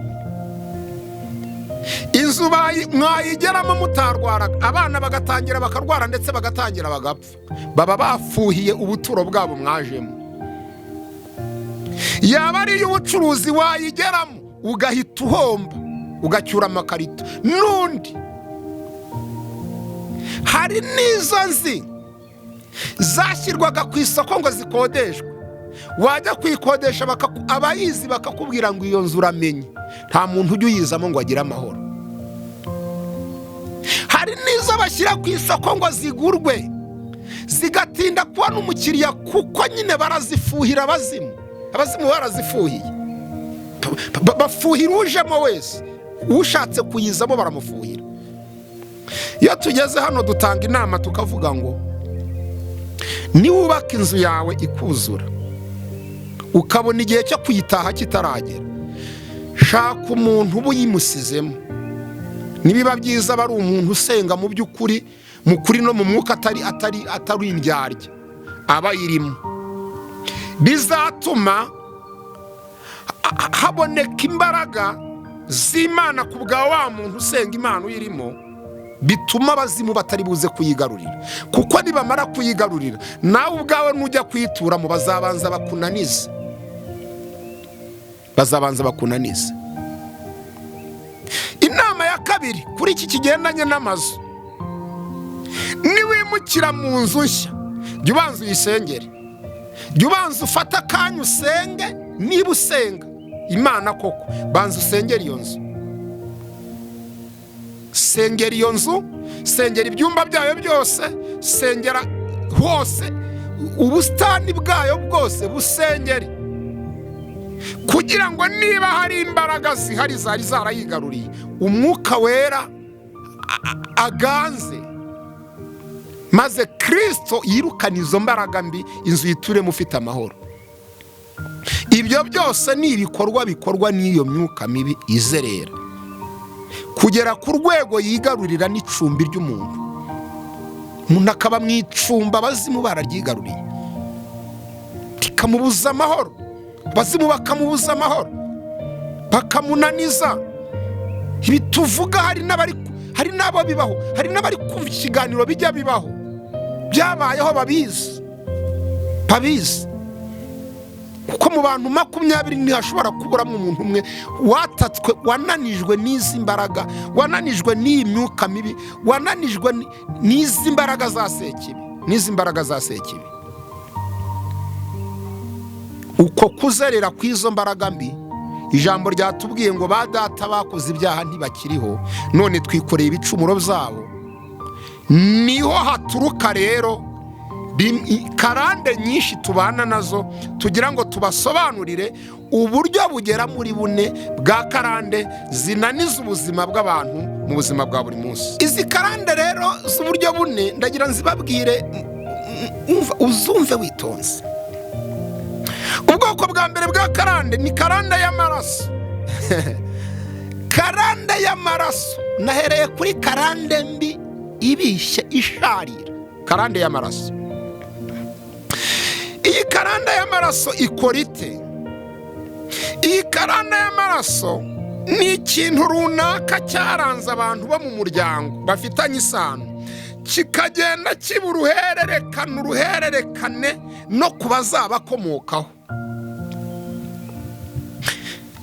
Speaker 1: Inzu mwayigeramo mutarwaraga, abana bagatangira bakarwara ndetse bagatangira bagapfa. Baba bafuhiye ubuturo bwabo mwajemo. Yaba ari y'ubucuruzi wayigeramo ugahita uhomba, ugacyura amakarito n'undi. Hari n'izo nzi zashyirwaga ku isoko ngo zikodeshwe. Wajya kwikodesha abayizi bakakubwira ngo iyo nzu uramenye, nta muntu ujya uyizamo ngo agire amahoro. Hari n'izo bashyira ku isoko ngo zigurwe, zigatinda kubona umukiriya kuko nyine barazifuhira abazimu. Abazimu barazifuhiye, bafuhira ujemo wese, ushatse kuyizamo baramufuhira. Iyo tugeze hano dutanga inama tukavuga ngo niwubaka inzu yawe ikuzura, ukabona igihe cyo kuyitaha kitaragera, shaka umuntu uba uyimusizemo. Nibiba byiza bari umuntu usenga mu by'ukuri, mu kuri no mu mwuka, atari indyarya aba yirimo, bizatuma haboneka imbaraga z'Imana ku bwa wa muntu usenga Imana uyirimo, bituma abazimu batari buze kuyigarurira. Kuko nibamara kuyigarurira, nawe ubwawe nujya kwituramo bazabanza bakunanize. Inama ya kabiri kuri iki kigendanye n'amazu, niwimukira mu nzu nshya, jya ubanza uyisengere. Jya ubanza ufata akanya usenge. Niba usenga Imana koko, banza usengera iyo nzu. Sengera iyo nzu, sengera ibyumba byayo byose, sengera hose, ubusitani bwayo bwose busengere, kugira ngo niba hari imbaraga zihari zari zarayigaruriye, umwuka wera aganze, maze Kristo yirukana izo mbaraga mbi, inzu yituremo ufite amahoro. Ibyo byose ni ibikorwa bikorwa n'iyo myuka mibi izerera, kugera ku rwego yigarurira n'icumbi ry'umuntu. Umuntu akaba mu icumba, abazimu bararyigaruriye, rikamubuza amahoro. Abazimu bakamubuza amahoro, bakamunaniza. Ibi tuvuga hari n'abo bibaho, hari n'abari kumva ikiganiro bijya bibaho, byabayeho babizi. Kuko mu bantu 20 ntihashobora kuburamo umuntu umwe watatswe, wananijwe n'izi mbaraga, wananijwe n'iyi myuka mibi, wananijwe n'izi mbaraga za sekibi, uko kuzerera kw'izo mbaraga mbi. Ijambo ryatubwiye ngo ba data bakoze ibyaha ntibakiriho, none twikoreye ibicumuro byabo. Niho haturuka rero karande nyinshi tubana nazo, tugira ngo tubasobanurire uburyo bugera muri bune bwa karande zinaniza ubuzima bw'abantu mu buzima bwa buri munsi. Izi karande rero z'uburyo bune ndagira nzibabwire, uzumve witonze. Ubwoko bwa mbere bwa karande ni karande y'amaraso. Karande y'amaraso, nahereye kuri karande mbi ibishye isharira, karande y'amaraso. Iyi karande y'amaraso ikora ite? Iyi karande y'amaraso ni ikintu runaka cyaranze abantu bo mu muryango bafitanye isano, kikagenda kiba uruhererekane no ku bazabakomokaho.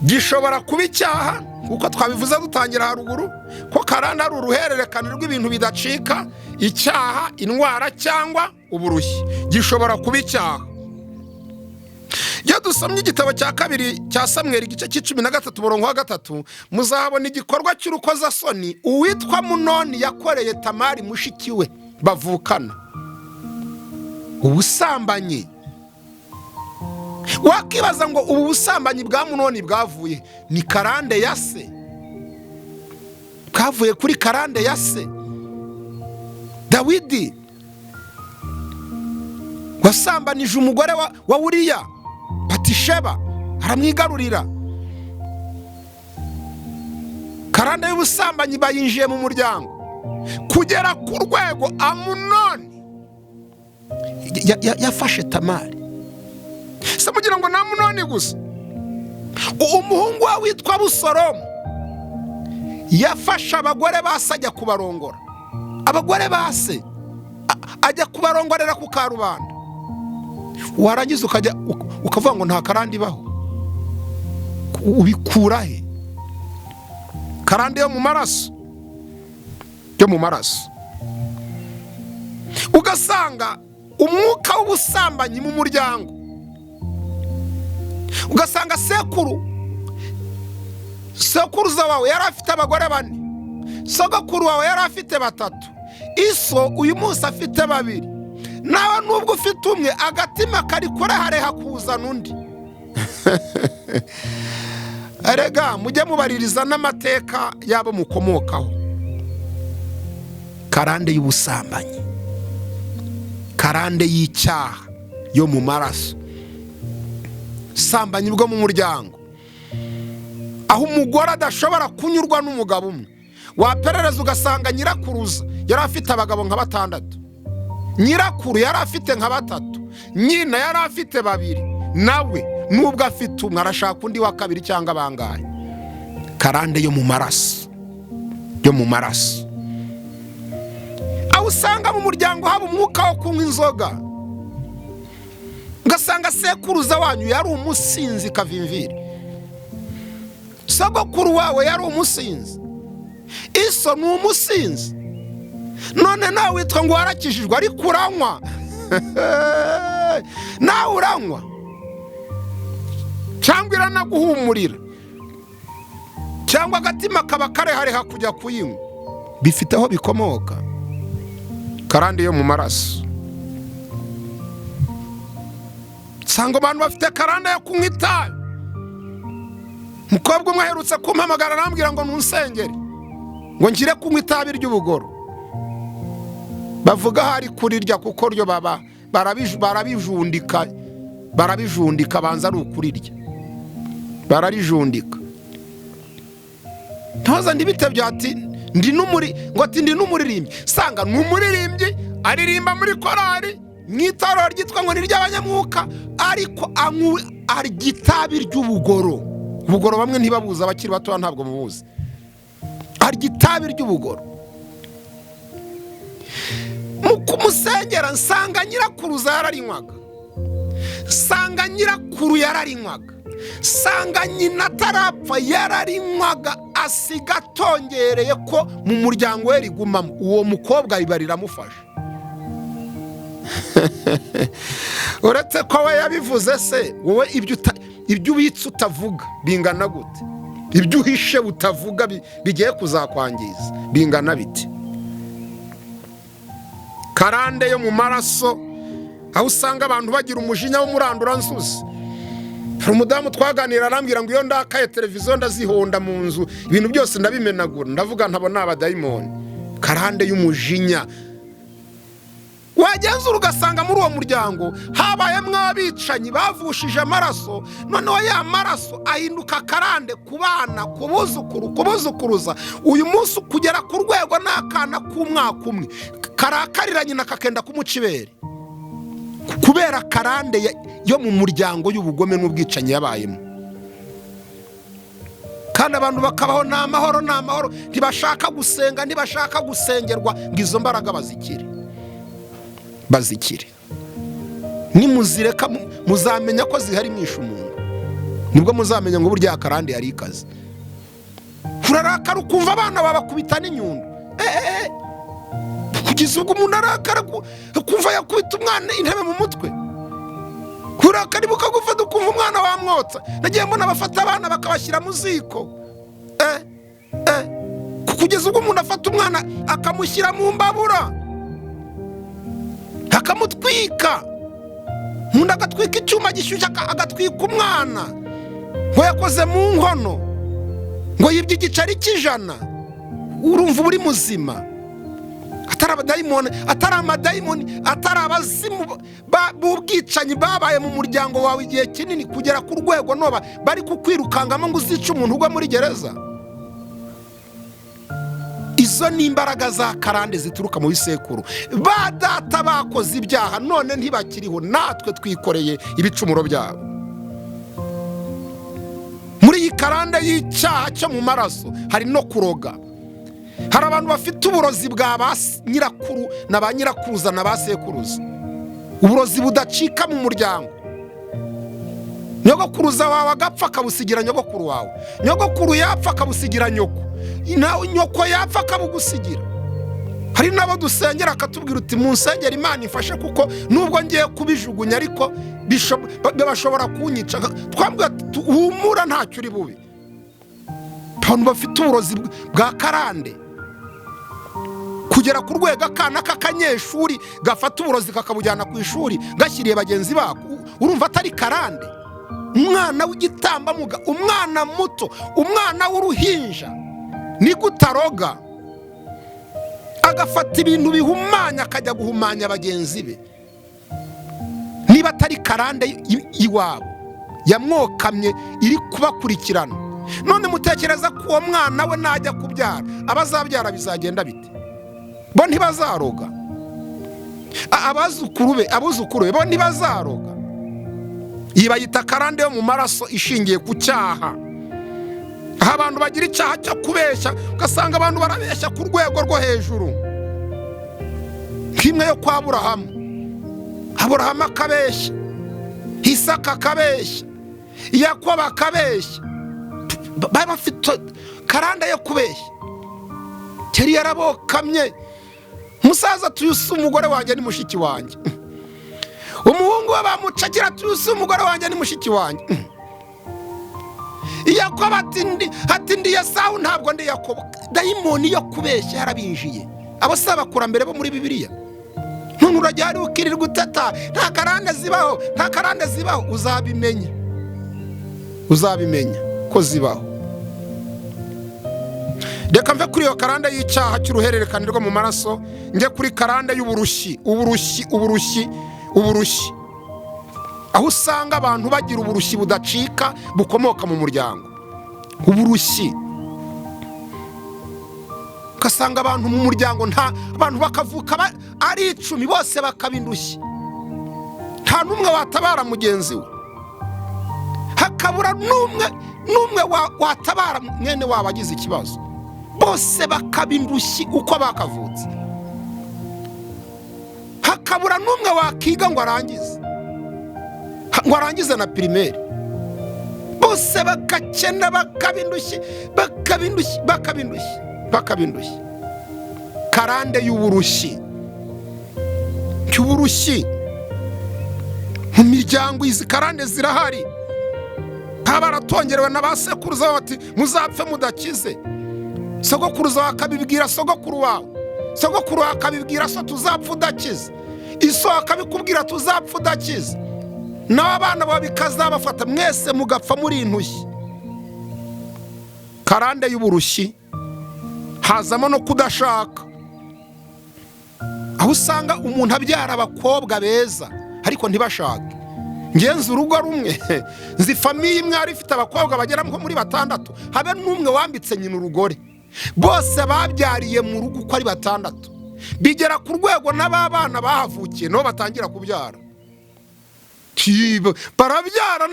Speaker 1: Gishobora kuba icyaha, kuko twabivuze dutangira haruguru ko karande ari uruhererekane rw'ibintu bidacika, icyaha, indwara cyangwa uburushyi. Gishobora kuba icyaha. Iyo dusomye igitabo cya 2 cya Samweli igice c'13 umurongo wa 3, muzahabona igikorwa cy'urukozasoni uwitwa Munoni yakoreye Tamari mushiki we bavukana, ubusambanyi. Wakibaza ngo ubu busambanyi bwa Munoni bwavuye ni karande ya se, bwavuye kuri karande ya se. Dawidi wasambanije umugore wa Uriya, Batisheba, aramwigarurira. Karande y'ubusambanyi bayinjiye mu muryango, kugera ku rwego Amunoni yafashe Tamari. Se mugira ngo na Munoni gusa, umuhungu we witwa Busoromu yafashe abagore base ajya kubarongora. Abagore base ajya kubarongorera ku karubanda. Warangiza ukavuga ngo nta karande ibaho. Ubikura he? Karande yo mu maraso. Ugasanga umwuka w'ubusambanyi mu muryango, ugasanga sekuruza wawe yari afite abagore 4, sogokuru wawe yari afite 3, iso uyu munsi afite 2. Nawe nubwo ufite umwe, agatima kari kurehareha kuzana undi. Erega mujye mubaririza n'amateka yabo mukomokaho. Karande y'ubusambanyi, karande y'icyaha yo mu maraso, sambanyi bwo mu muryango, aho umugore adashobora kunyurwa n'umugabo umwe. Waperereza ugasanga nyirakuruza yari afite abagabo nka 6, nyirakuru yari afite nka 3, nyina yari afite 2, nawe nubwo afite umwe arashaka undi wa 2 cyangwa bangahe. Karande yo mu maraso. Aho usanga mu muryango haba umwuka wo kunywa inzoga, ugasanga sekuruza wanyu yari umusinzi kavimviri, sogokuru wawe yari umusinzi, iso ni umusinzi. None nawe witwa ngo warakijijwe ariko uranywa. Nawe uranywa cyangwa iranaguhumurira, cyangwa agatima kaba karehareha kujya kuyinywa. Bifite aho bikomoka. Karande yo mu maraso. Sanga abantu bafite karande yo kunywa itabi. Mukobwa umwe aherutse kumpamagara arambwira ngo nunsengere. ngo ngire kunywa itabi ry'ubugoro, bavuga hari kurirya kuko ryo baba barabijundika banza ari ukurirya, bararijundika. Ntoza ndibitebye ati ndi n'umuririmbyi, sanga n'umuririmbyi aririmba muri korari mw'itorero ryitwa ngo ni ry'abanyamwuka, ariko arya itabi ry'ubugoro. Ubugoro bamwe ntibabuza, abakiri bato ntabwo mubuzi. Arya itabi ry'ubugoro. Mu kumusengera nsanga nyirakuruza yararinywaga, sanga nyirakuru yararinywaga, sanga nyina atarapfa yararinywaga, asiga atongereye ko mu muryango we rigumamo. Uwo mukobwa ribaramufasha. Uretse ko we yabivuze, se wowe ibyo ubitse utavuga bingana gute? Ibyo uhishe utavuga bigiye kuzakwangiza bingana biti? Karande yo mu maraso, aho usanga abantu bagira umujinya w'umurandura nsuzi. Hari umudamu twaganira arambwira ngo iyo ndakaye televiziyo ndazihonda mu nzu, ibintu byose ndabimenagura, ndavuga ntabona abadayimoni. Karande y'umujinya. Wagenzura ugasanga muri uwo muryango habayemwo abicanyi bavushije amaraso, noneho ya maraso ahinduka karande ku bana, ku buzukuru, kubuzukuruza. Uyu munsi kugera ku rwego n'akana k'umwaka umwe karakarira nyina kakenda kumuca ibere, kubera karande yo mu muryango y'ubugome n'ubwicanyi yabayemo. Kandi abantu bakabaho n'amahoro, ntibashaka gusenga, ntibashaka gusengerwa ngo izo mbaraga bazikire. Nimuzireka muzamenya ko zihari mwisha umuntu, nibwo muzamenya ngo burya karande yari ikaze. Urarakara ukumva abana babakubita n'inyundo, kugeza ubwo umuntu arakara kumva yakubita umwana intebe mu mutwe. Urakari bukagufata ukumva umwana wamwotsa. Nagiye mbona bafata abana bakabashyira mu ziko, kugeza ubwo umuntu afata umwana akamushyira mu mbabura akamutwika. Umuntu agatwika icyuma gishyushye agatwika umwana ngo yakoze mu nkono, ngo yibye igiceri cy'ijana. Urumva uri muzima? Atari abadayimoni, atari amadayimoni, atari abazimu b'ubwicanyi babaye mu muryango wawe igihe kinini, kugera ku rwego noba bari kukwirukangamo ngo uzice umuntu ugwa muri gereza. Izo ni imbaraga za karande zituruka mu bisekuru. Ba data bakoze ibyaha none ntibakiriho, natwe twikoreye ibicumuro byabo. Muri iyi karande y'icyaha cyo mu maraso hari no kuroga. Hari abantu bafite uburozi bwa ba nyirakuru na ba nyirakuruza na ba sekuruza, uburozi budacika mu muryango. Nyogokuruza wawe agapfa akabusigira nyogokuru wawe, nyogokuru yapfa akabusigira nyoko, nyoko yapfa akabugusigira. Hari nabo dusengera akatubwira uti munsengera Imana ifashe kuko nubwo ngiye kubijugunya ariko bashobora kunyica. Twambwira humura ntacyo uri bubi. Abantu bafite uburozi bwa karande, kugera ku rwego akana k'akanyeshuri gafata uburozi kakabujyana ku ishuri gashyiriye bagenzi bako. Urumva atari karande? Umwana w'igitambambuga, umwana muto, umwana w'uruhinja ni gutaroga agafata ibintu bihumanya akajya guhumanya bagenzi be. Niba atari karande iwabo yamwokamye iri kubakurikirana, none mutekereza ko uwo mwana we najya kubyara abazabyara bizagenda bite? Bo ntibazaroga? Abuzukuru be bo ntibazaroga? Iyi bayita karande yo mu maraso ishingiye ku cyaha. Aho abantu bagira icyaha cyo kubeshya, ugasanga abantu barabeshya ku rwego rwo hejuru. Kimwe yo kwa Aburahamu akabeshya, Isaka akabeshya, Yakobo akabeshya. Bafite karande yo kubeshya. Keri yarabokamye. Musaza tuyuse umugore wanjye ni mushiki wanjye, umuhungu we bamucakira tuyuse umugore wanjye ni mushiki wanjye. Yakobo ati ndi Esawu ntabwo ndi Yakobo. Dayimoni yo kubeshya yarabinjiye. Abo si abakurambere bo muri Bibiliya? None urajya hari ukirirwa utata nta karande zibaho, nta karande zibaho. Uzabimenya ko zibaho. reka mve kuri iyo karande y'icyaha cy'uruhererekane rwo mu maraso njye kuri karande y'uburushyi. Aho usanga abantu bagira uburushyi budacika bukomoka mu muryango. Uburushyi ugasanga abantu mu muryango abantu bakavuka ari 10 bose bakabindushya, nta n'umwe watabara mugenzi we, hakabura n'umwe watabara mwene wabo agize ikibazo, bose bakabindushyi uko bakavutse, hakabura n'umwe wakiga ngo arangize na primaire, bose bakakena bakabindushyi. Karande y'uburushyi mu miryango. Izi karande zirahari, baratongerewe na ba sekuruza bati muzapfe mudakize. Sogokuruza akabibwira sogokuru wawe, sogokuru akabibwira so tuzapfa udakize, iso akabikubwira tuzapfa udakize, nawe abana bawe bikazabafata mwese mugapfa muri intushyi. Karande y'uburushyi hazamo no kudashaka, aho usanga umuntu abyara abakobwa beza ariko ntibashake. Ngenzi urugo rumwe nzi famiye imwe ari ifite abakobwa bagera nko muri 6, habe n'umwe wambitse nyina urugore, bose babyariye mu rugo uko ari 6, bigera ku rwego n'ababana bahavukiye no batangira kubyara. Barabyara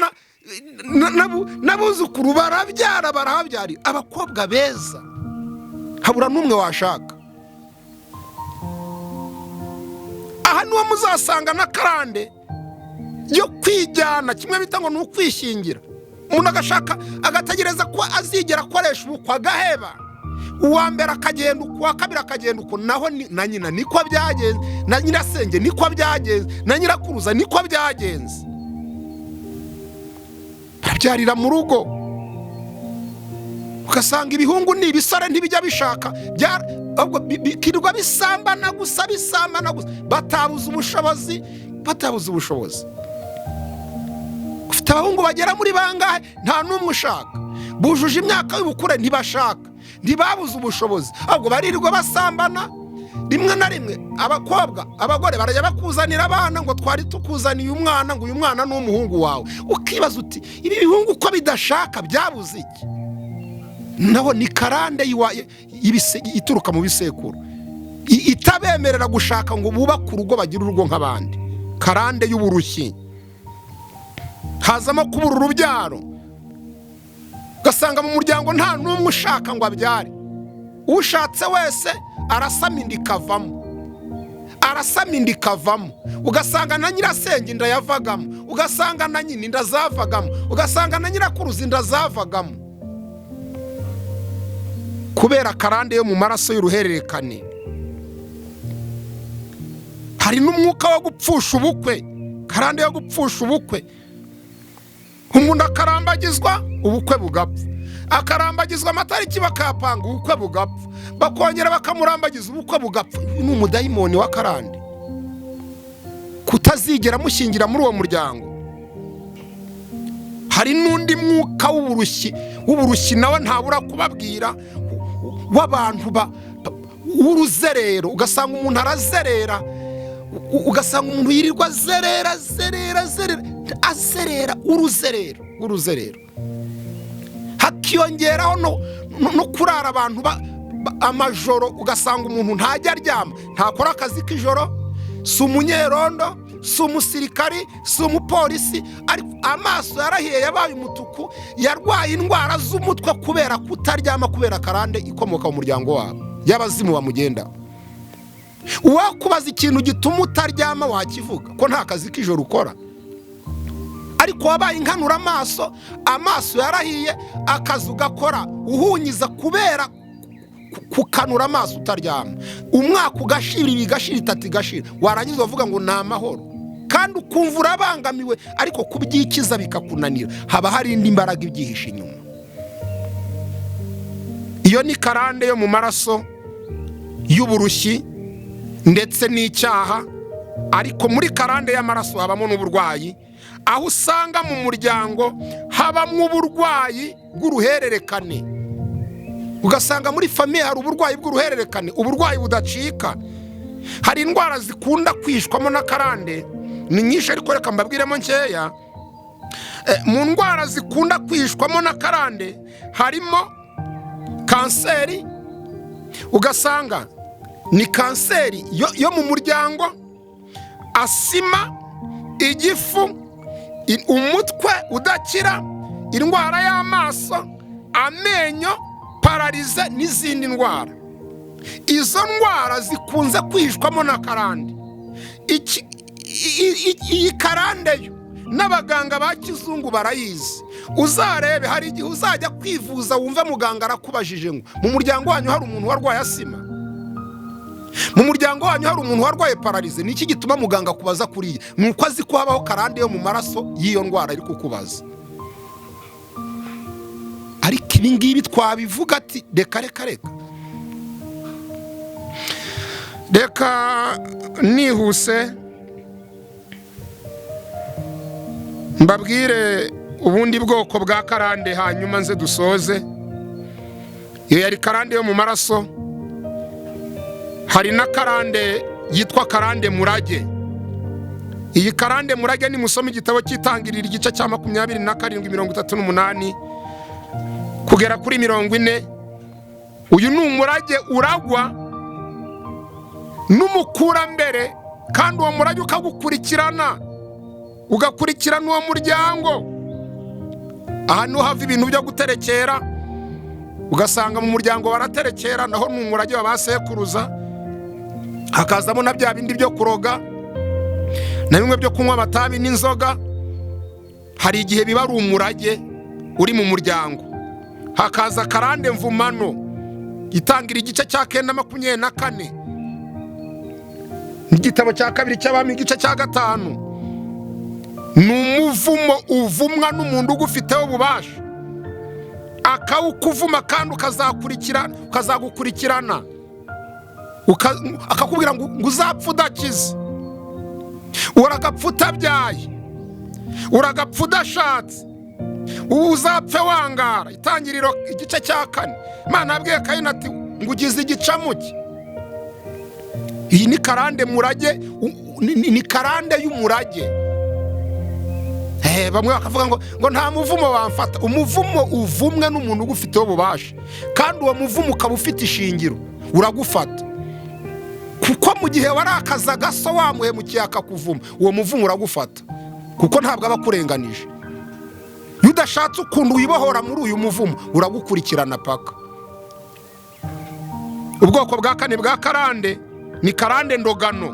Speaker 1: n'abuzukuru barahabyari abakobwa beza, habura n'umwe washaka. Aha niwo muzasanga na karande yo kwijyana, kimwe bita ngo n'ukwishingira. Umuntu agashaka agategereza ko azigera akoresha ubukwe agaheba, uwa mbere akagenda uko, uwa kabiri akagenda uko, naho na nyina niko byagenze, na nyirasenge niko byagenze, na nyirakuruza niko byagenze. Barabyarira mu rugo, ugasanga ibihungu n'ibisore ntibijya bishaka, bikirwa bisambana gusa, batabuze ubushobozi. Ufite abahungu bagera muri bangahe nta n'umwe ushaka, bujuje imyaka y'ubukure ntibashaka, ntibabuze ubushobozi, ahubwo barirwa basambana. Rimwe na rimwe abagore barajya bakuzanira abana ngo twari tukuzaniye umwana, ngo uyu mwana ni umuhungu wawe, ukibaza uti ibi bihungu uko bidashaka byabuze iki? Naho ni karande ituruka mu bisekuru itabemerera gushaka ngo bubake urugo bagire urugo nk'abandi. Karande y'uburushyi hazamo kubura urubyaro, ugasanga mu muryango nta n'umwe ushaka ngo abyare, ushatse wese arasama inda ikavamo, ugasanga na nyirasenge inda yavagamo, ugasanga na nyina inda zavagamo, ugasanga na nyirakuruza inda zavagamo, kubera karande yo mu maraso y'uruhererekane. Hari n'umwuka wo gupfusha ubukwe, karande yo gupfusha ubukwe. Umuntu akarambagizwa ubukwe bugapfa, akarambagizwa amatariki bakayapanga ubukwe bugapfa, bakongera bakamurambagiza ubukwe bugapfa. Ni umudayimoni wa karande, kutazigera mushingira muri uwo muryango. Hari n'undi mwuka w'uburushyi nawe ntabura kubabwira, w'abantu w'uruzerero. Ugasanga umuntu arazerera, ugasanga umuntu yirirwa azerera uruzerero. Hakiyongeraho no kurara abantu amajoro, ugasanga umuntu ntajya aryama, ntakora akazi k'ijoro, si umunyerondo, si umusirikari, si umupolisi, ariko amaso yarahiye yabaye umutuku, yarwaye indwara z'umutwe kubera kutaryama, kubera karande ikomoka mu muryango wabo y'abazimu bamugenda. Uwakubaza ikintu gituma utaryama wakivuga ko nta kazi k'ijoro ukora, ariko wabaye inkanura amaso yarahiye, akazi ugakora uhunyiza kubera kukanura amaso utaryama. Umwaka ugashira, ibigashira, 3 igashira, warangiza uvuga ngo ni amahoro, kandi ukumva urabangamiwe, ariko kubyikiza bikakunanira. Haba hari indi mbaraga ibyihishe inyuma. Iyo ni karande yo mu maraso y'uburushyi ndetse n'icyaha. Ariko muri karande y'amaraso habamo n'uburwayi, aho usanga mu muryango habamo uburwayi bw'uruhererekane. ugasanga muri famiye hari uburwayi bw'uruhererekane, uburwayi budacika. Hari indwara zikunda kwishwamo na karande, ni nyinshi ariko reka mbabwiremo nkeya. Mu ndwara zikunda kwishwamo na karande harimo kanseri, ugasanga ni kanseri yo mu muryango, asima, igifu, umutwe udakira, indwara y'amaso, amenyo, pararize n'izindi ndwara. Izo ndwara zikunze kwishwamo na karande. Iyi karande yo n'abaganga ba kizungu barayizi. Uzarebe hari igihe uzajya kwivuza wumve muganga arakubajije ngo mu muryango wanyu hari umuntu warwaye asima, mu muryango wanyu hari umuntu warwaye pararize. Niki gituma muganga kubaza kuriya? Nuko azi ko habaho karande yo mu maraso y'iyo ndwara ari kukubaza. Ariko ibi ngibi twabivuga ati reka nihuse mbabwire ubundi bwoko bwa karande hanyuma nze dusoze. Iyo yari karande yo mu maraso. Hari na karande yitwa karande murage. Iyi karande murage ni musoma igitabo cy'itangiriro igice cya 27:38 kugera kuri 40. Uyu ni umurage uragwa n'umukurambere, kandi uwo murage ukagukurikirana, ugakurikirana uwo muryango. Ahantu hava ibintu byo guterekera, ugasanga mu muryango baraterekera, naho ni umurage w'abasekuruza. Hakazamo na bya bindi byo kuroga na bimwe byo kunywa amatabi n'inzoga. Hari igihe biba ari umurage uri mu muryango. Hakaza karande mvumano itangira igice cya 9:24 n'igitabo cya 2 cy'abami igice cya 5. Ni umuvumo uvumwa n'umuntu ugufiteho ububasha, akawukuvuma kandi ukazagukurikirana, akakubwira ngo uzapfa udakize, uragapfa utabyaye, uragapfa udashatse, uzapfe wangara. Itangiriro igice cya 4. Imana yabwiye Kayini ati ngo ugize igicamuke. Iyi ni karande murage, ni karande y'umurage. Bamwe bakavuga ngo nta muvumo wamfata. Umuvumo uvumwe n'umuntu ugufiteho ububasha, kandi uwo muvumo ukaba ufite ishingiro, uragufata. Kuko mu gihe warakaza gaso wamuhemukiye akakuvuma, uwo muvumo uragufata, kuko ntabwo aba kurenganije. Iyo udashatse ukuntu wibohora muri uyu muvumo, uragukurikirana paka. Ubwoko bwa 4 bwa karande ni karande ndogano.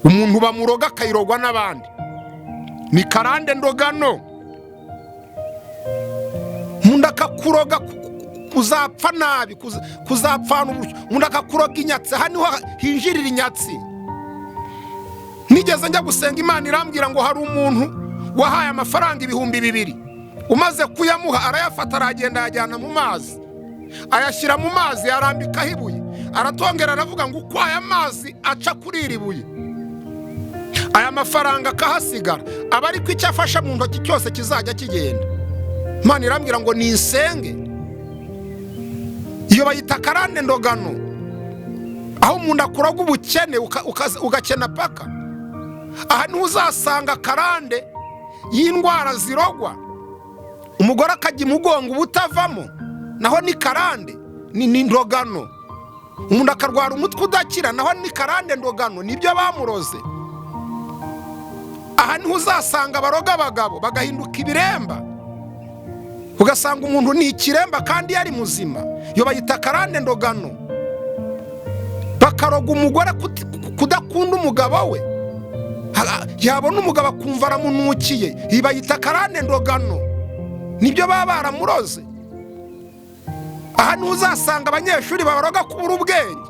Speaker 1: Umuntu bamuroga akayirogwa n'abandi, ni karande ndogano. Umuntu akakuroga kuzapfa nabi, kuzapfana uburyo. Umuntu akakuroga inyatsi, hano hinjirira inyatsi. Nigeze njya gusenga, Imana irambwira ngo hari umuntu wahaye amafaranga 2,000. Umaze kuyamuha arayafata, aragenda ajyana mu mazi, ayashyira mu mazi, arambikaho ibuye, aratongera aravuga ngo uko aya mazi aca kuri iri buye, aya mafaranga akahasigara, aba ariko icyo afasha mu ntoki cyose kizajya kigenda. Imana irambwira ngo nisenge. Iyo bayita karande ndogano, aho umuntu akuroga ubukene ugakena paka. Aha niho uzasanga karande y'indwara zirogwa, umugore akajya imugongo ubutavamo, naho ni karande, ni ndogano. Umuntu akarwara umutwe udakira, naho ni karande ndogano, nibyo bamuroze. Aha niho uzasanga baroga abagabo bagahinduka ibiremba, ugasanga umuntu ni ikiremba kandi yari muzima. Iyo bayita karande ndogano. Bakaroga umugore kudakunda umugabo we, yabona umugabo akumva aramunukiye, iyo bayita karande ndogano, nibyo baba baramuroze. Aha niho uzasanga abanyeshuri babaroga kubura ubwenge.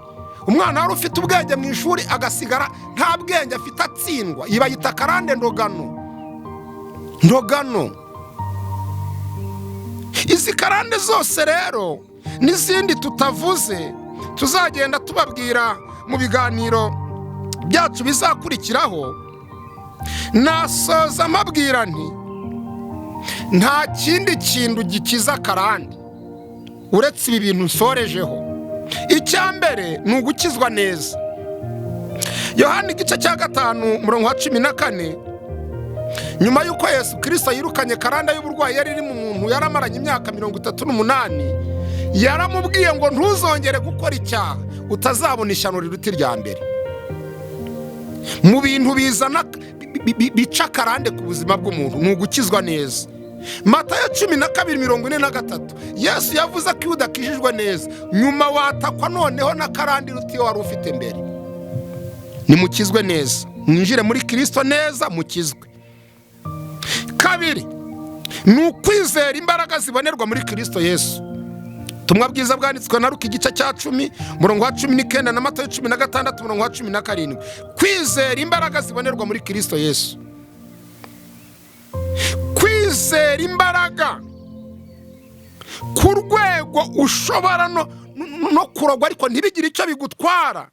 Speaker 1: Umwana wari ufite ubwenge mu ishuri agasigara nta bwenge afite, atsindwa. Iyo bayita karande ndogano. Izi karande zose rero n'izindi tutavuze tuzagenda tubabwira mu biganiro byacu bizakurikiraho. Nasoza mabwira nti nta kindi kintu gikiza karande uretse ibi bintu nsorejeho. Icya mbere ni ugukizwa neza. Yohana igice cya 5:14, nyuma y'uko Yesu Kristo yirukanye karanda y'uburwayi yari iri mu muntu yaramaranye imyaka 38, yaramubwiye ngo ntuzongere gukora icyaha utazabona ishyano riruta irya mbere. Mu bintu bizana bica karande ku buzima bw'umuntu ni ugukizwa neza. Matayo 12:43, Yesu yavuze ko iyo udakijijwe neza nyuma watakwa noneho na karande iruta iyo wari ufite mbere. Nimukizwe neza, mwinjire muri Kristo neza, mukizwe. Kabiri ni ukwizera imbaraga zibonerwa muri Kristo Yesu. Tumwa bwiza bwanditswe na Luka igice cya 10:19 na Matayo 16:17. Kwizera imbaraga zibonerwa muri Kristo Yesu. Kwizera imbaraga ku rwego ushobora no kurogwa ariko ntibigire icyo bigutwara.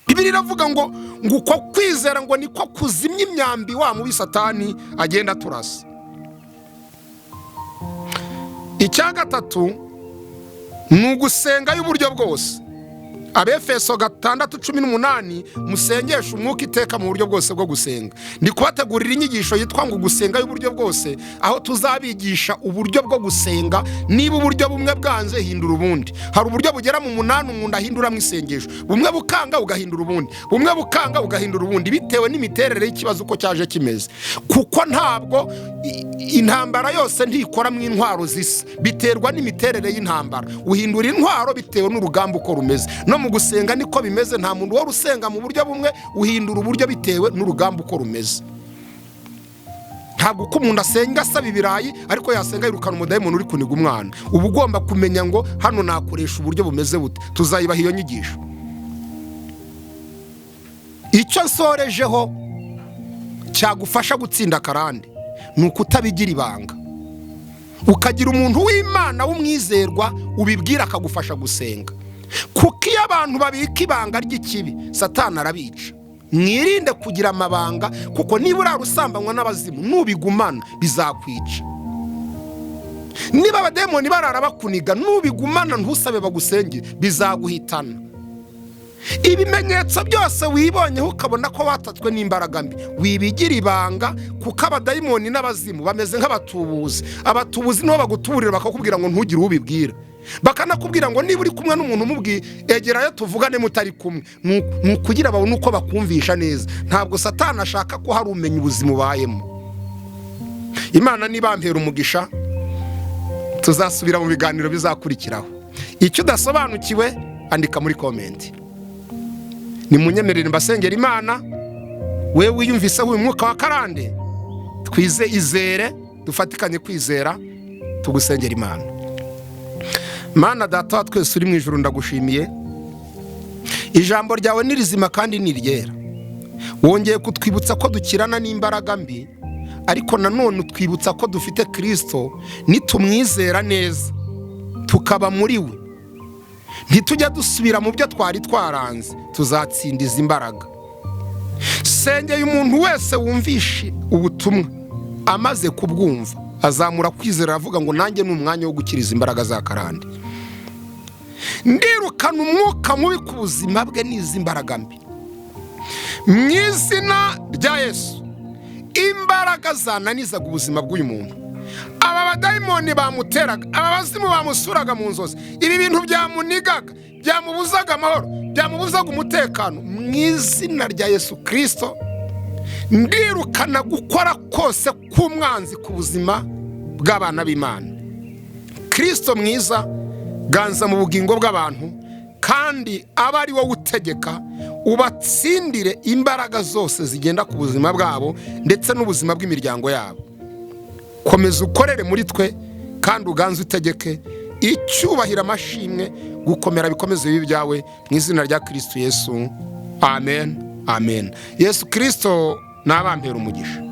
Speaker 1: Bibiri iravuga ngo uko kwizera ngo niko kuzimya imyambi wa mubi Satani agenda turasa. Icya gatatu ni ugusenga y'uburyo bwose. Abefeso 6:18, musengesha umwuka iteka mu buryo bwose bwo gusenga. Ndi kubategurira inyigisho yitwa ngo gusenga y'uburyo bwose, aho tuzabigisha uburyo bwo gusenga. Niba uburyo bumwe bwanze, hindura ubundi. Hari uburyo bugera mu 8 umuntu ahindura mu isengesho, bumwe bukanga ugahindura ubundi, bumwe bukanga ugahindura ubundi, bitewe n'imiterere y'ikibazo uko cyaje kimeze. Kuko ntabwo intambara yose ntikora mu intwaro zisa, biterwa n'imiterere y'intambara. Uhindura intwaro bitewe n'urugamba uko rumeze. No mu gusenga niko bimeze, nta muntu wari usenga mu buryo bumwe, uhindura uburyo bitewe n'urugamba uko rumeze. Ntabwo uko umuntu asenga asaba ibirayi ariko yasenga yirukana umudayimoni uri kuniga umwana. Uba ugomba kumenya ngo hano nakoresha uburyo bumeze bute. Tuzayibaha iyo nyigisho. Icyo nsorejeho cyagufasha gutsinda karande ni ukutabigira ibanga, ukagira umuntu w'Imana w'umwizerwa ubibwira akagufasha gusenga. Kuko iyo abantu babika ibanga ry'ikibi, Satani arabica. Mwirinde kugira amabanga, kuko niba urarusambanywa n'abazimu nubigumana bizakwica. Niba abademoni barara bakuniga nubigumana ntusabe bagusenge bizaguhitana. Ibimenyetso byose wibonyeho ukabona ko watatswe n'imbaraga mbi, wibigira ibanga, kuko abadayimoni n'abazimu bameze nk'abatubuzi. Abatubuzi nibo bagutuburira bakakubwira ngo ntugire ubibwira. Bakanakubwira ngo niba uri kumwe n'umuntu umubwiye egerayo tuvugane mutari kumwe, nukugira babone uko bakumvisha neza. Ntabwo Satani ashaka ko hari umenya ubuzima ubayemo. Imana nibampera umugisha, tuzasubira mu biganiro bizakurikiraho. Icyo udasobanukiwe andika muri comment. Nimunyemerere mbasengera Imana. Wewe wiyumvise uyu mwuka wa karande, izere dufatikanye kwizera tugusengera Imana. Mana Data wa twese uri mu ijuru, ndagushimiye. Ijambo ryawe ni rizima kandi ni ryera. Wongeye kutwibutsa ko dukirana n'imbaraga mbi, ariko nanone utwibutsa ko dufite Kristo. Nitumwizera neza tukaba muri we, ntitujya dusubira mu byo twari twaranze, tuzatsindiza imbaraga. Sengeye umuntu wese wumvishe ubutumwa amaze kubwumva azamura kwizera, avuga ngo nanjye ni umwanya wo gukiriza imbaraga za karande. Ndirukana umwuka mubi ku buzima bwe n'izi mbaraga mbi mu izina rya Yesu. Imbaraga zananizaga ubuzima bw'uyu muntu, aba badayimoni bamuteraga, aba bazimu bamusuraga mu nzozi, ibi bintu byamunigaga, byamubuzaga amahoro, byamubuzaga umutekano, mu izina rya Yesu Kristo ndirukana gukora kose k'umwanzi ku buzima bw'abana b'Imana. Kristo mwiza, ganza mu bugingo bw'abantu, kandi aba ari wowe utegeka, ubatsindire imbaraga zose zigenda ku buzima bwabo ndetse n'ubuzima bw'imiryango yabo. Komeza ukorere muri twe kandi uganze utegeke. Icyubahiro, amashimwe, gukomera bikomeze bibi byawe mu izina rya Kristo Yesu. Amen, amen. Yesu Kristo nabampera umugisha.